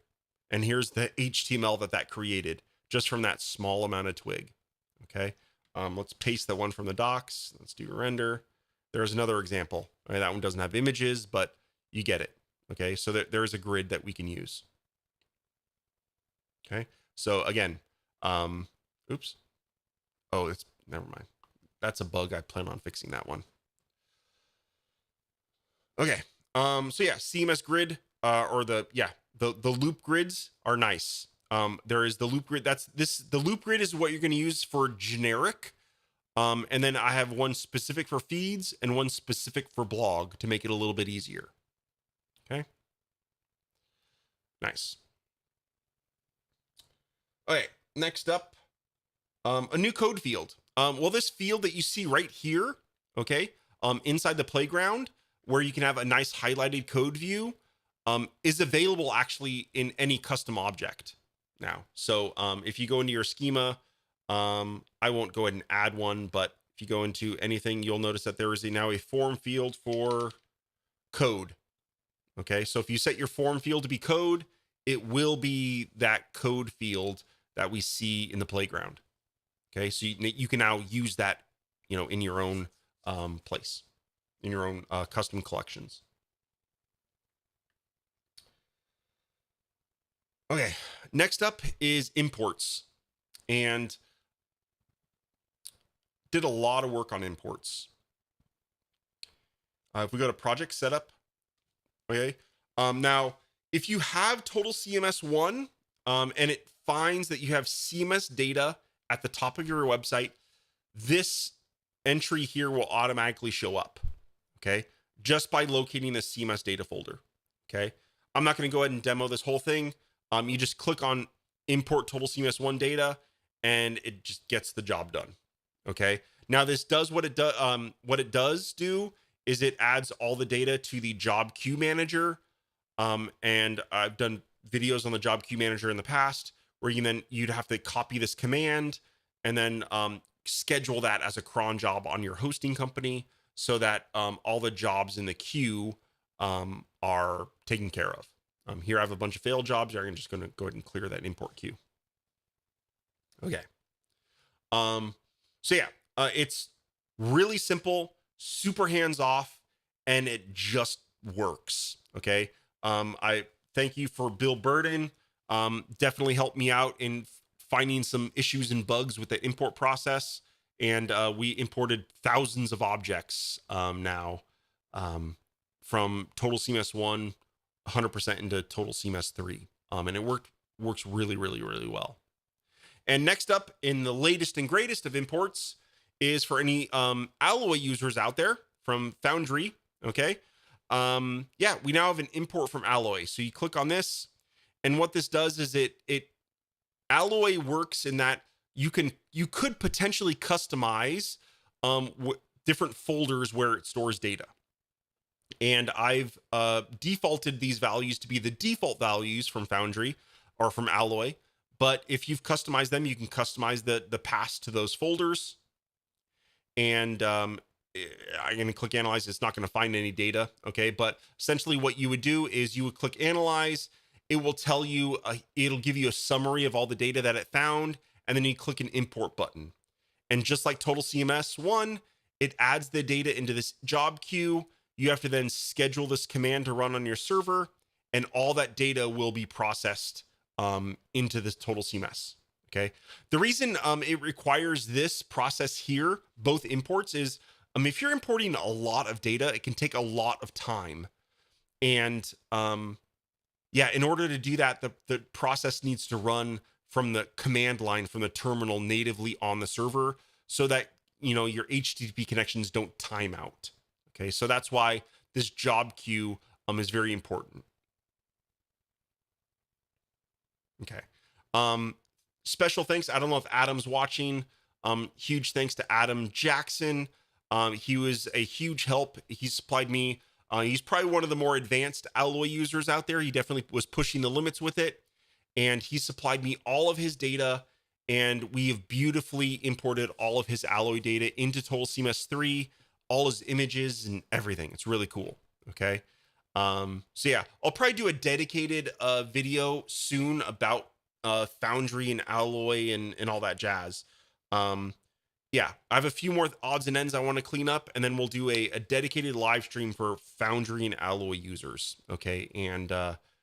And here's the HTML that created just from that small amount of Twig. Okay. Let's paste the one from the docs. Let's do a render. There's another example. All right, that one doesn't have images, but you get it. Okay. So there's a grid that we can use. Okay. So again, oops. Oh, never mind. That's a bug. I plan on fixing that one. Okay. So yeah, CMS grid, the loop grids are nice. There is the loop grid. The loop grid is what you're going to use for generic And then I have one specific for feeds and one specific for blog to make it a little bit easier. Okay. Nice. Okay. Next up, a new code field. Well, this field that you see right here, okay, inside the playground, where you can have a nice highlighted code view, is available actually in any custom object now. So if you go into your schema, I won't go ahead and add one, but if you go into anything, you'll notice that there is now a form field for code. Okay, so if you set your form field to be code, it will be that code field that we see in the playground. Okay, so you can now use that, in your own place, in your own custom collections. Okay, next up is imports, and did a lot of work on imports. If we go to project setup, okay, now if you have Total CMS 1 and it finds that you have CMS data at the top of your website, this entry here will automatically show up, okay, just by locating the CMS data folder. Okay, I'm not going to go ahead and demo this whole thing. You just click on import Total CMS 1 data and it just gets the job done. Okay, now this does what it does. What it does do is it adds all the data to the job queue manager. And I've done videos on the job queue manager in the past where you'd have to copy this command and then schedule that as a cron job on your hosting company so that all the jobs in the queue are taken care of. Here I have a bunch of failed jobs. I'm just going to go ahead and clear that import queue. Okay. So yeah, it's really simple, super hands off, and it just works. Okay. I thank you for Bill Burden. Definitely helped me out in finding some issues and bugs with the import process. And we imported thousands of objects now from Total CMS 1 100% into Total CMS 3. And it works really, really, really well. And next up in the latest and greatest of imports is for any Alloy users out there from Foundry. Okay. Yeah, we now have an import from Alloy. So you click on this, and what this does is it Alloy works in that you could potentially customize different folders where it stores data. And I've defaulted these values to be the default values from Foundry or from Alloy. But if you've customized them, you can customize the paths to those folders. And I'm going to click analyze. It's not going to find any data. Okay. But essentially what you would do is you would click analyze. It will tell you, it'll give you a summary of all the data that it found. And then you click an import button. And just like Total CMS 1, it adds the data into this job queue. You have to then schedule this command to run on your server, and all that data will be processed into this Total CMS. Okay. The reason it requires this process here, both imports, is if you're importing a lot of data, it can take a lot of time. And yeah, in order to do that, the process needs to run from the command line from the terminal natively on the server so that, your HTTP connections don't time out. Okay. So that's why this job queue is very important. Okay. Special thanks. I don't know if Adam's watching. Huge thanks to Adam Jackson. He was a huge help. He supplied me. He's probably one of the more advanced Alloy users out there. He definitely was pushing the limits with it. And he supplied me all of his data. And we have beautifully imported all of his Alloy data into Total CMS 3, all his images and everything. It's really cool. Okay. So yeah, I'll probably do a dedicated video soon about Foundry and Alloy and all that jazz. Yeah, I have a few more odds and ends I want to clean up, and then we'll do a dedicated live stream for Foundry and Alloy users. Okay, and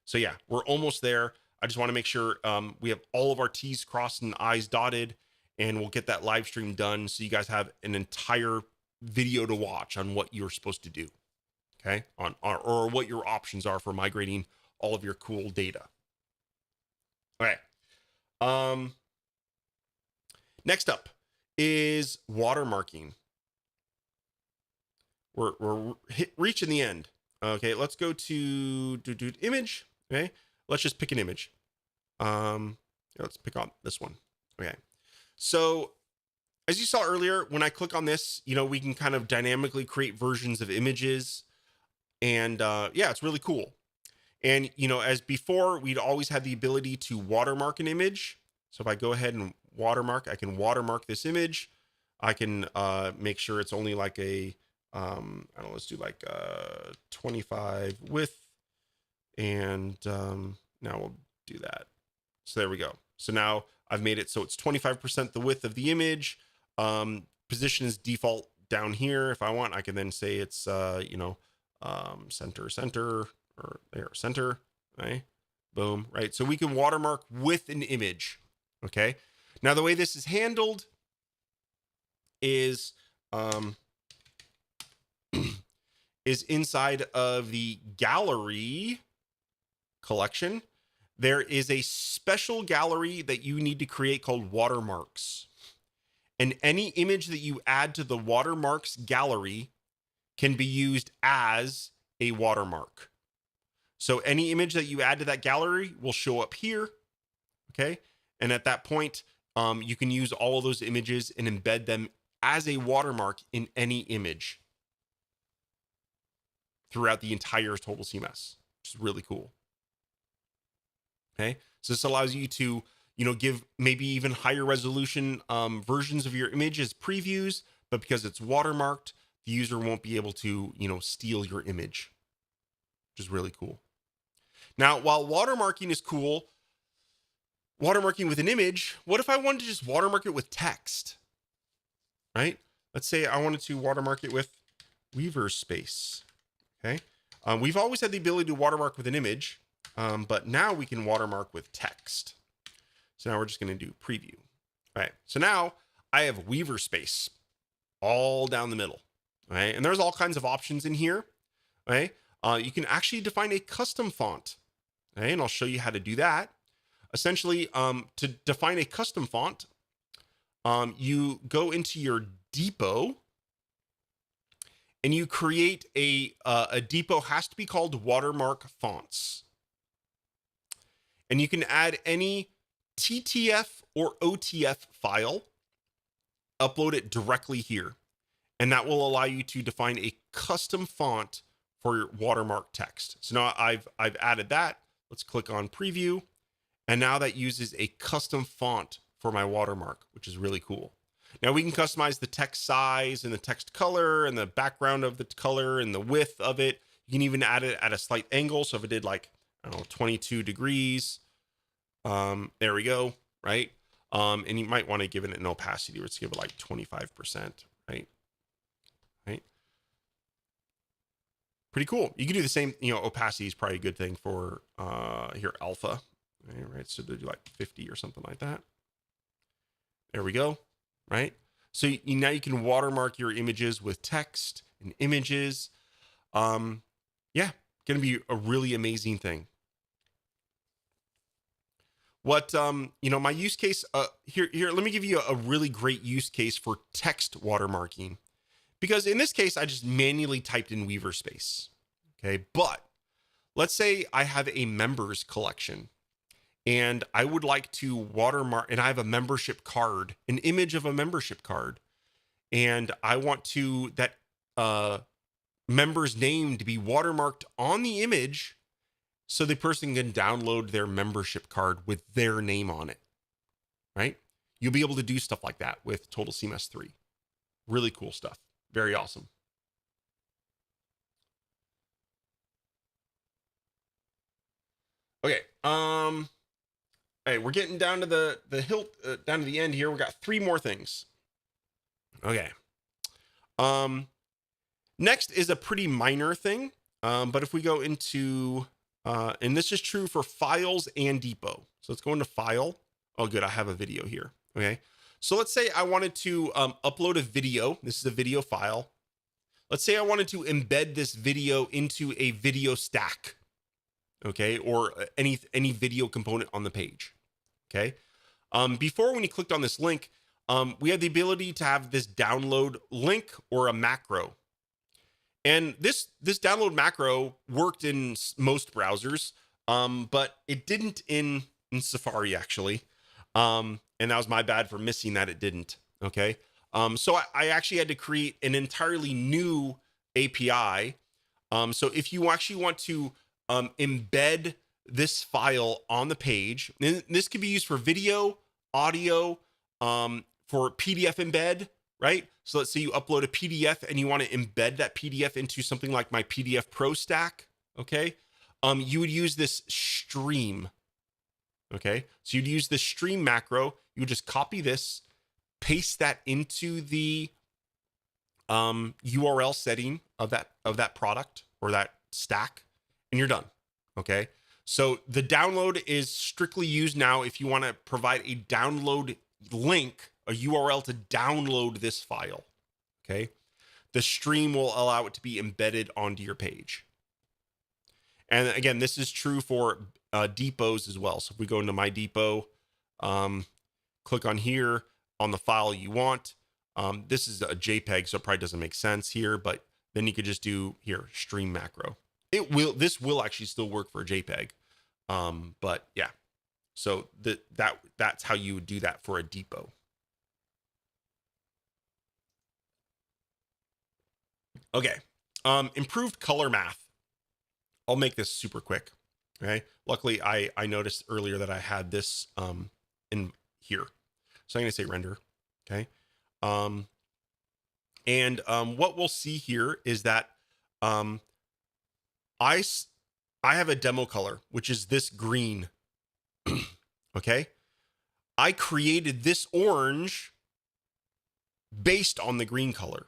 so yeah, we're almost there. I just want to make sure we have all of our T's crossed and I's dotted, and we'll get that live stream done so you guys have an entire video to watch on what you're supposed to do. Okay, or what your options are for migrating all of your cool data. Okay. Next up is watermarking. We're reaching the end. Okay, let's go to image. Okay, let's just pick an image. Let's pick on this one. Okay, so as you saw earlier, when I click on this, we can kind of dynamically create versions of images, and yeah, it's really cool. And as before, we'd always had the ability to watermark an image. So if I go ahead and watermark, I can watermark this image. I can make sure it's only like a I don't know, let's do like 25 width, and now we'll do that. So there we go. So now I've made it so it's 25% the width of the image. Position is default down here. If I want, I can then say it's center, or there, center, right? Boom, right? So we can watermark with an image. Okay. Now the way this is handled is is inside of the gallery collection. There is a special gallery that you need to create called watermarks. And any image that you add to the watermarks gallery can be used as a watermark. So any image that you add to that gallery will show up here. Okay. And at that point, you can use all of those images and embed them as a watermark in any image throughout the entire Total CMS, which is really cool. Okay. So this allows you to, give maybe even higher resolution versions of your image as previews, but because it's watermarked, the user won't be able to, steal your image, which is really cool. Now, while watermarking is cool, watermarking with an image, what if I wanted to just watermark it with text, right? Let's say I wanted to watermark it with Weaver space. Okay. We've always had the ability to watermark with an image, but now we can watermark with text. So now we're just going to do preview. All right. So now I have Weaver space all down the middle. Right. And there's all kinds of options in here. Right. You can actually define a custom font. Okay. And I'll show you how to do that. Essentially, to define a custom font, you go into your depot and you create a depot. Has to be called watermark fonts. And you can add any TTF or OTF file, upload it directly here. And that will allow you to define a custom font for your watermark text. So now I've added that. Let's click on preview. And now that uses a custom font for my watermark, which is really cool. Now we can customize the text size and the text color and the background of the color and the width of it. You can even add it at a slight angle. So if it did like, I don't know, 22 degrees, there we go, right? And you might want to give it an opacity. Let's give it like 25%, right? Right. Pretty cool. You can do the same, opacity is probably a good thing for here, alpha. Right. So do like 50 or something like that. There we go. Right. So now you can watermark your images with text and images. Yeah, going to be a really amazing thing. What, my use case, here, let me give you a really great use case for text watermarking, because in this case, I just manually typed in Weaver space. Okay. But let's say I have a members collection and I would like to watermark, and I have a membership card, an image of a membership card. And I want to, that, member's name to be watermarked on the image so the person can download their membership card with their name on it, right? You'll be able to do stuff like that with Total CMS 3. Really cool stuff. Very awesome. Okay. Hey, we're getting down to the hilt, down to the end here. We got 3 more things. Okay. Next is a pretty minor thing. But if we go into, and this is true for files and depot. So let's go into file. Oh, good. I have a video here. Okay. So let's say I wanted to upload a video. This is a video file. Let's say I wanted to embed this video into a video stack. Okay. Or any video component on the page. Okay. Before, when you clicked on this link, we have the ability to have this download link or a macro. And this download macro worked in most browsers, but it didn't in Safari actually. And that was my bad for missing that it didn't. Okay. So I actually had to create an entirely new API. So if you actually want to embed this file on the page, and this can be used for video, audio, for PDF embed, right? So let's say you upload a PDF and you want to embed that PDF into something like my PDF Pro stack, okay? You would use this stream, okay? So you'd use the stream macro. You would just copy this, paste that into the URL setting of that product or that stack, and you're done, okay? So the download is strictly used now if you want to provide a download link, a URL to download this file, okay? The stream will allow it to be embedded onto your page. And again, this is true for depots as well. So if we go into my depot, click on here on the file you want. This is a JPEG, so it probably doesn't make sense here, but then you could just do here, stream macro. This will actually still work for a JPEG. But yeah, so that's how you would do that for a depot. Okay. Improved color math. I'll make this super quick. Okay. Luckily I noticed earlier that I had this, in here. So I'm going to say render. Okay. What we'll see here is that, I have a demo color, which is this green. Okay. I created this orange based on the green color.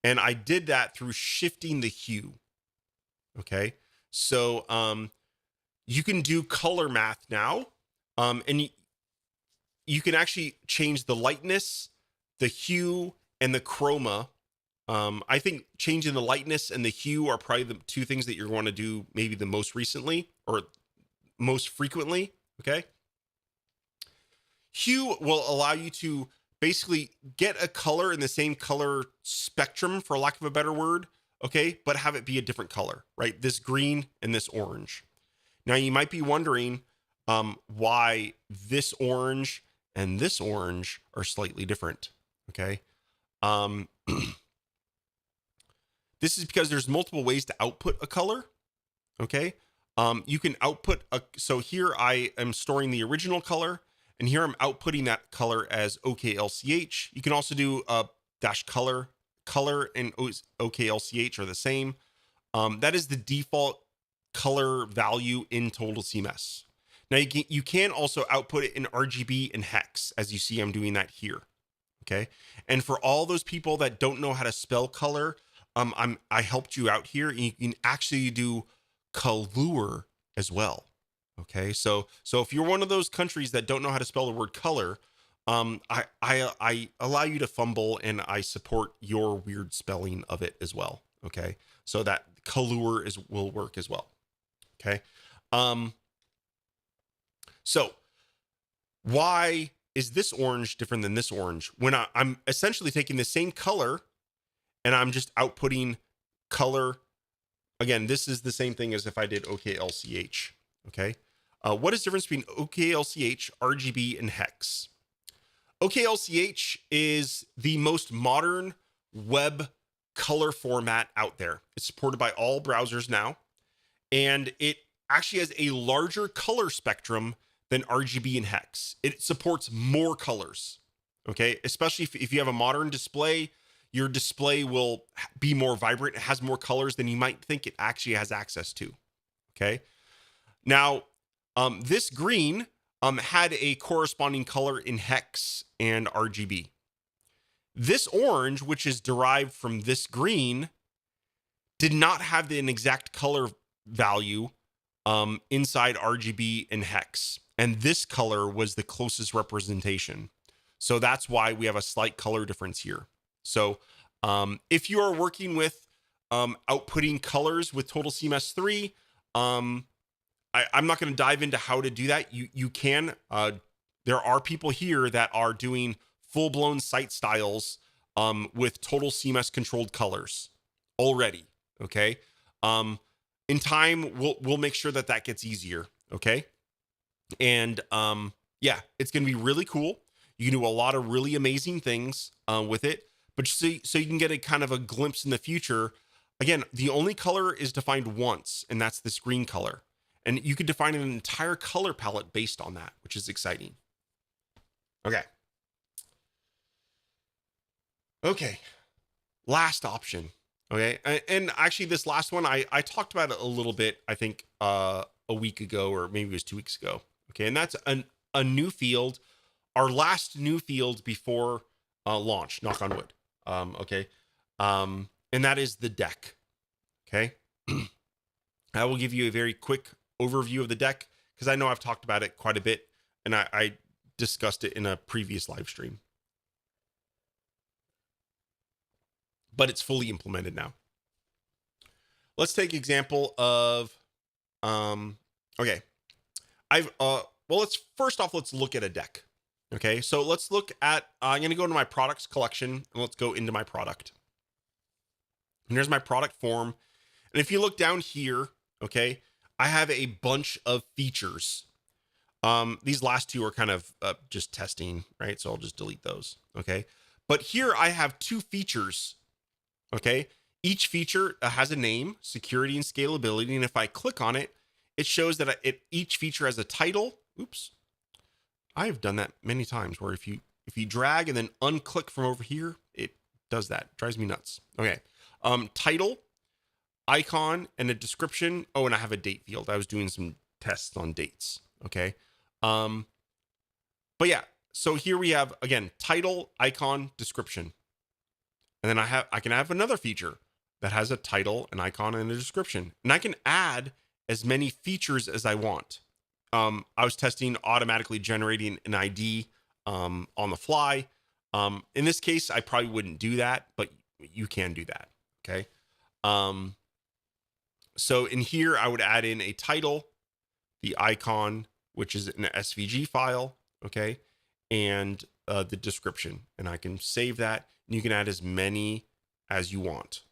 And I did that through shifting the hue. Okay. So, you can do color math now. And you can actually change the lightness, the hue, and the chroma. I think changing the lightness and the hue are probably the two things that you're going to do maybe the most recently or most frequently. Okay. Hue will allow you to basically get a color in the same color spectrum, for lack of a better word. Okay. But have it be a different color, right? This green and this orange. Now you might be wondering, why this orange and this orange are slightly different. Okay. This is because there's multiple ways to output a color. Okay. You can output so here I am storing the original color, and here I'm outputting that color as OKLCH. You can also do a dash color and OKLCH are the same. That is the default color value in Total CMS. Now you can also output it in RGB and hex, as you see I'm doing that here. Okay. And for all those people that don't know how to spell color, I helped you out here, and you can actually do color as well. Okay. So if you're one of those countries that don't know how to spell the word color, I allow you to fumble, and I support your weird spelling of it as well. Okay. So that color will work as well. Okay. So why is this orange different than this orange? When I'm essentially taking the same color and I'm just outputting color. Again, this is the same thing as if I did OKLCH. Okay. What is the difference between OKLCH, RGB, and hex? OKLCH is the most modern web color format out there. It's supported by all browsers now, and it actually has a larger color spectrum than RGB and hex. It supports more colors. Okay. Especially if you have a modern display, your display will be more vibrant. It has more colors than you might think it actually has access to. Okay. Now, this green had a corresponding color in hex and RGB. This orange, which is derived from this green, did not have an exact color value inside RGB and hex. And this color was the closest representation. So that's why we have a slight color difference here. So if you are working with outputting colors with Total CMS 3, I'm not going to dive into how to do that. You can there are people here that are doing full-blown site styles with Total CMS controlled colors already. Okay. In time, we'll make sure that that gets easier. Okay. And yeah, it's going to be really cool. You can do a lot of really amazing things with it, but so you can get a kind of a glimpse in the future. Again, the only color is defined once, and that's this green color. And you could define an entire color palette based on that, which is exciting. Okay. Okay. Last option. Okay. And actually, this last one, I talked about it a little bit, I think, a week ago, or maybe it was 2 weeks ago. Okay. And that's a new field, our last new field before launch, knock on wood. Okay. And that is the deck. Okay. I will give you a very quick overview of the deck because I know I've talked about it quite a bit, and I discussed it in a previous live stream. But it's fully implemented now. Let's take example of, okay. Well, let's look at a deck. Okay. So let's look at, I'm going to go into my products collection and let's go into my product. And here's my product form. And if you look down here, okay, I have a bunch of features. These last two are kind of just testing, right? So I'll just delete those. Okay. But here I have 2 features. Okay. Each feature has a name, security and scalability. And if I click on it, it shows that each feature has a title. Oops. I've done that many times where if you drag and then unclick from over here, it does that. It drives me nuts. Okay. Title, icon, and a description. Oh, and I have a date field. I was doing some tests on dates. Okay. But yeah, so here we have, again, title, icon, description. And then I can have another feature that has a title, an icon, and a description. And I can add as many features as I want. I was testing automatically generating an ID on the fly. In this case, I probably wouldn't do that, but you can do that. Okay. So in here, I would add in a title, the icon, which is an SVG file. Okay. And the description, and I can save that. And you can add as many as you want.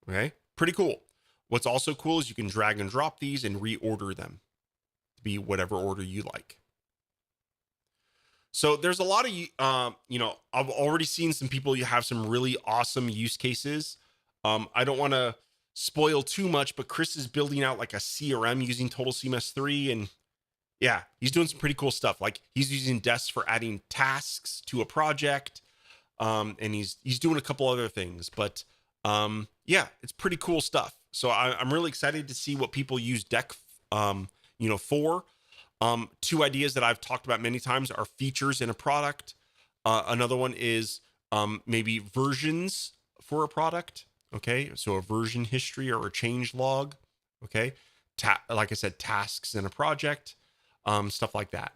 Okay. Pretty cool. What's also cool is you can drag and drop these and reorder them to be whatever order you like. So there's a lot of, I've already seen some people, you have some really awesome use cases. I don't want to spoil too much, but Chris is building out like a CRM using Total CMS 3. And yeah, he's doing some pretty cool stuff. Like he's using desks for adding tasks to a project. And he's doing a couple other things, but yeah, it's pretty cool stuff. So I'm really excited to see what people use deck, for. 2 ideas that I've talked about many times are features in a product. Another one is maybe versions for a product. Okay. So a version history or a change log. Okay. Like I said, tasks in a project, stuff like that.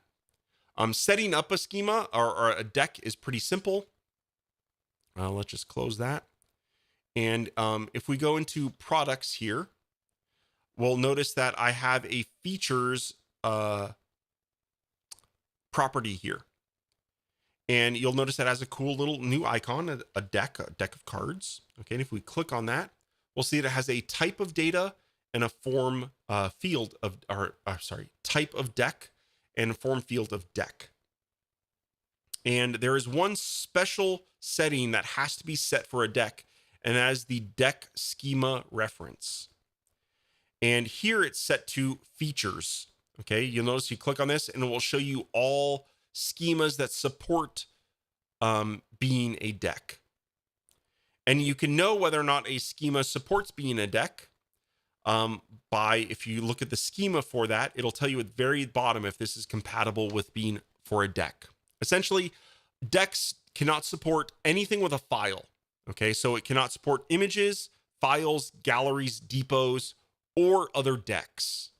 Setting up a schema or a deck is pretty simple. Let's just close that. And if we go into products here, we'll notice that I have a features property here. And you'll notice that has a cool little new icon, a deck of cards. Okay. And if we click on that, we'll see that it has a type of data and a form field of, type of deck and a form field of deck. And there is one special setting that has to be set for a deck, and that is the deck schema reference. And here it's set to features. Okay, you'll notice you click on this and it will show you all schemas that support being a deck. And you can know whether or not a schema supports being a deck by, if you look at the schema for that, it'll tell you at the very bottom if this is compatible with being for a deck. Essentially, decks cannot support anything with a file. Okay, so it cannot support images, files, galleries, depots, or other decks.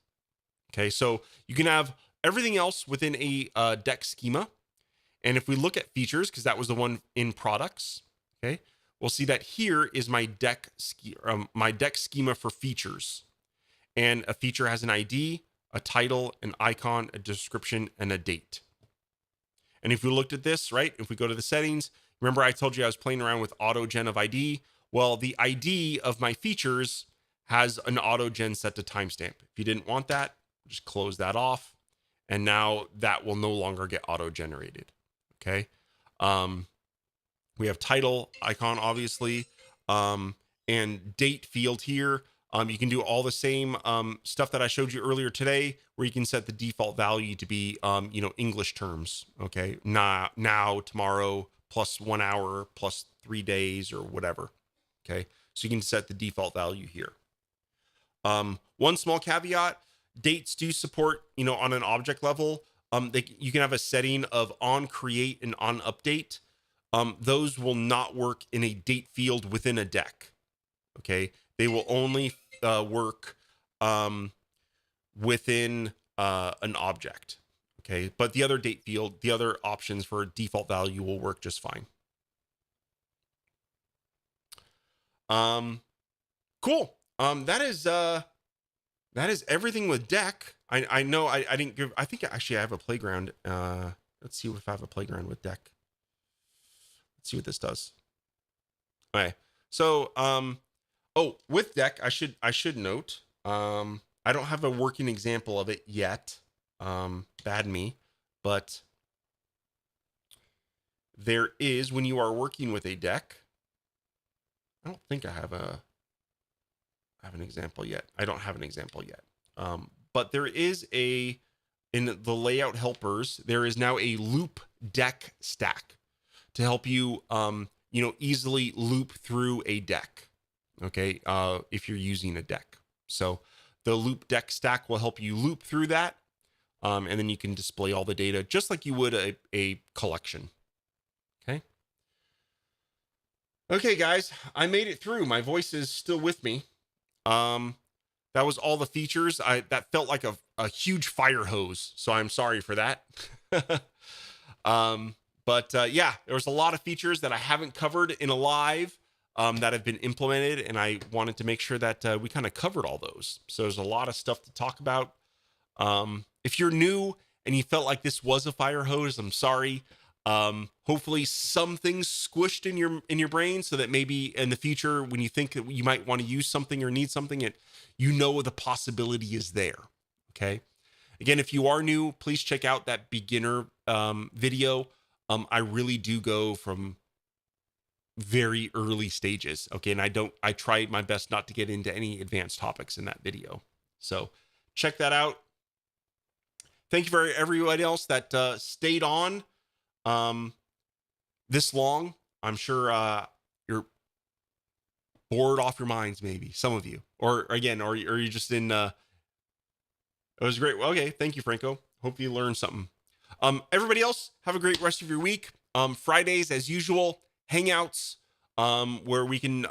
Okay, so you can have everything else within a deck schema. And if we look at features, because that was the one in products, okay, we'll see that here is my deck schema for features. And a feature has an ID, a title, an icon, a description, and a date. And if we looked at this, right, if we go to the settings, remember I told you I was playing around with auto gen of ID. Well, the ID of my features has an auto gen set to timestamp. If you didn't want that, just close that off. And now that will no longer get auto generated. Okay. We have title icon, obviously, and date field here. You can do all the same stuff that I showed you earlier today, where you can set the default value to be, English terms. Okay, now, tomorrow, plus 1 hour, plus 3 days, or whatever. Okay, so you can set the default value here. One small caveat: dates do support, on an object level. You can have a setting of on create and on update. Those will not work in a date field within a deck. Okay, they will only work within an object. Okay, but the other date field, the other options for default value will work just fine. Cool. That is everything with deck. I know I didn't give. I think actually I have a playground. Let's see if I have a playground with deck. Let's see what this does. Okay, so with deck, I should note, I don't have a working example of it yet. Bad me, but there is, when you are working with a deck. I don't think I have an example yet. I don't have an example yet. But there is in the layout helpers, there is now a loop deck stack to help you, easily loop through a deck. Okay, if you're using a deck. So the loop deck stack will help you loop through that, and then you can display all the data just like you would a collection. Okay, guys, I made it through. My voice is still with me. That was all the features. That felt like a huge fire hose, so I'm sorry for that. Yeah, there was a lot of features that I haven't covered in a live that have been implemented, and I wanted to make sure that we kind of covered all those. So there's a lot of stuff to talk about. If you're new and you felt like this was a fire hose, I'm sorry. Hopefully some things squished in your brain so that maybe in the future, when you think that you might want to use something or need something, the possibility is there. Okay. Again, if you are new, please check out that beginner video. I really do go from very early stages. Okay. And I try my best not to get into any advanced topics in that video. So check that out. Thank you for everybody else that stayed on this long. I'm sure you're bored off your minds, maybe some of you, or you're just in it was great. Well, okay, thank you, Franco. Hope you learned something. Everybody else, have a great rest of your week. Fridays, as usual, hangouts, where we can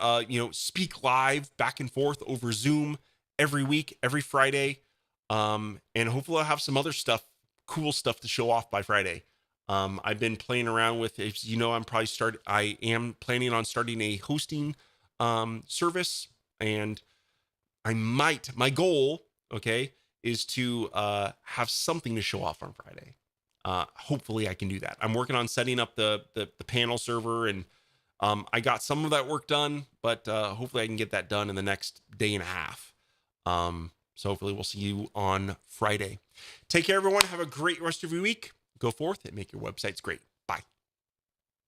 speak live back and forth over Zoom every week, every Friday. And hopefully I'll have some other cool stuff to show off by Friday. I've been playing around with, as you know, I am planning on starting a hosting service, and my goal, okay, is to have something to show off on Friday. Hopefully I can do that. I'm working on setting up the panel server, and I got some of that work done, but hopefully I can get that done in the next day and a half. So hopefully we'll see you on Friday. Take care, everyone. Have a great rest of your week. Go forth and make your websites great.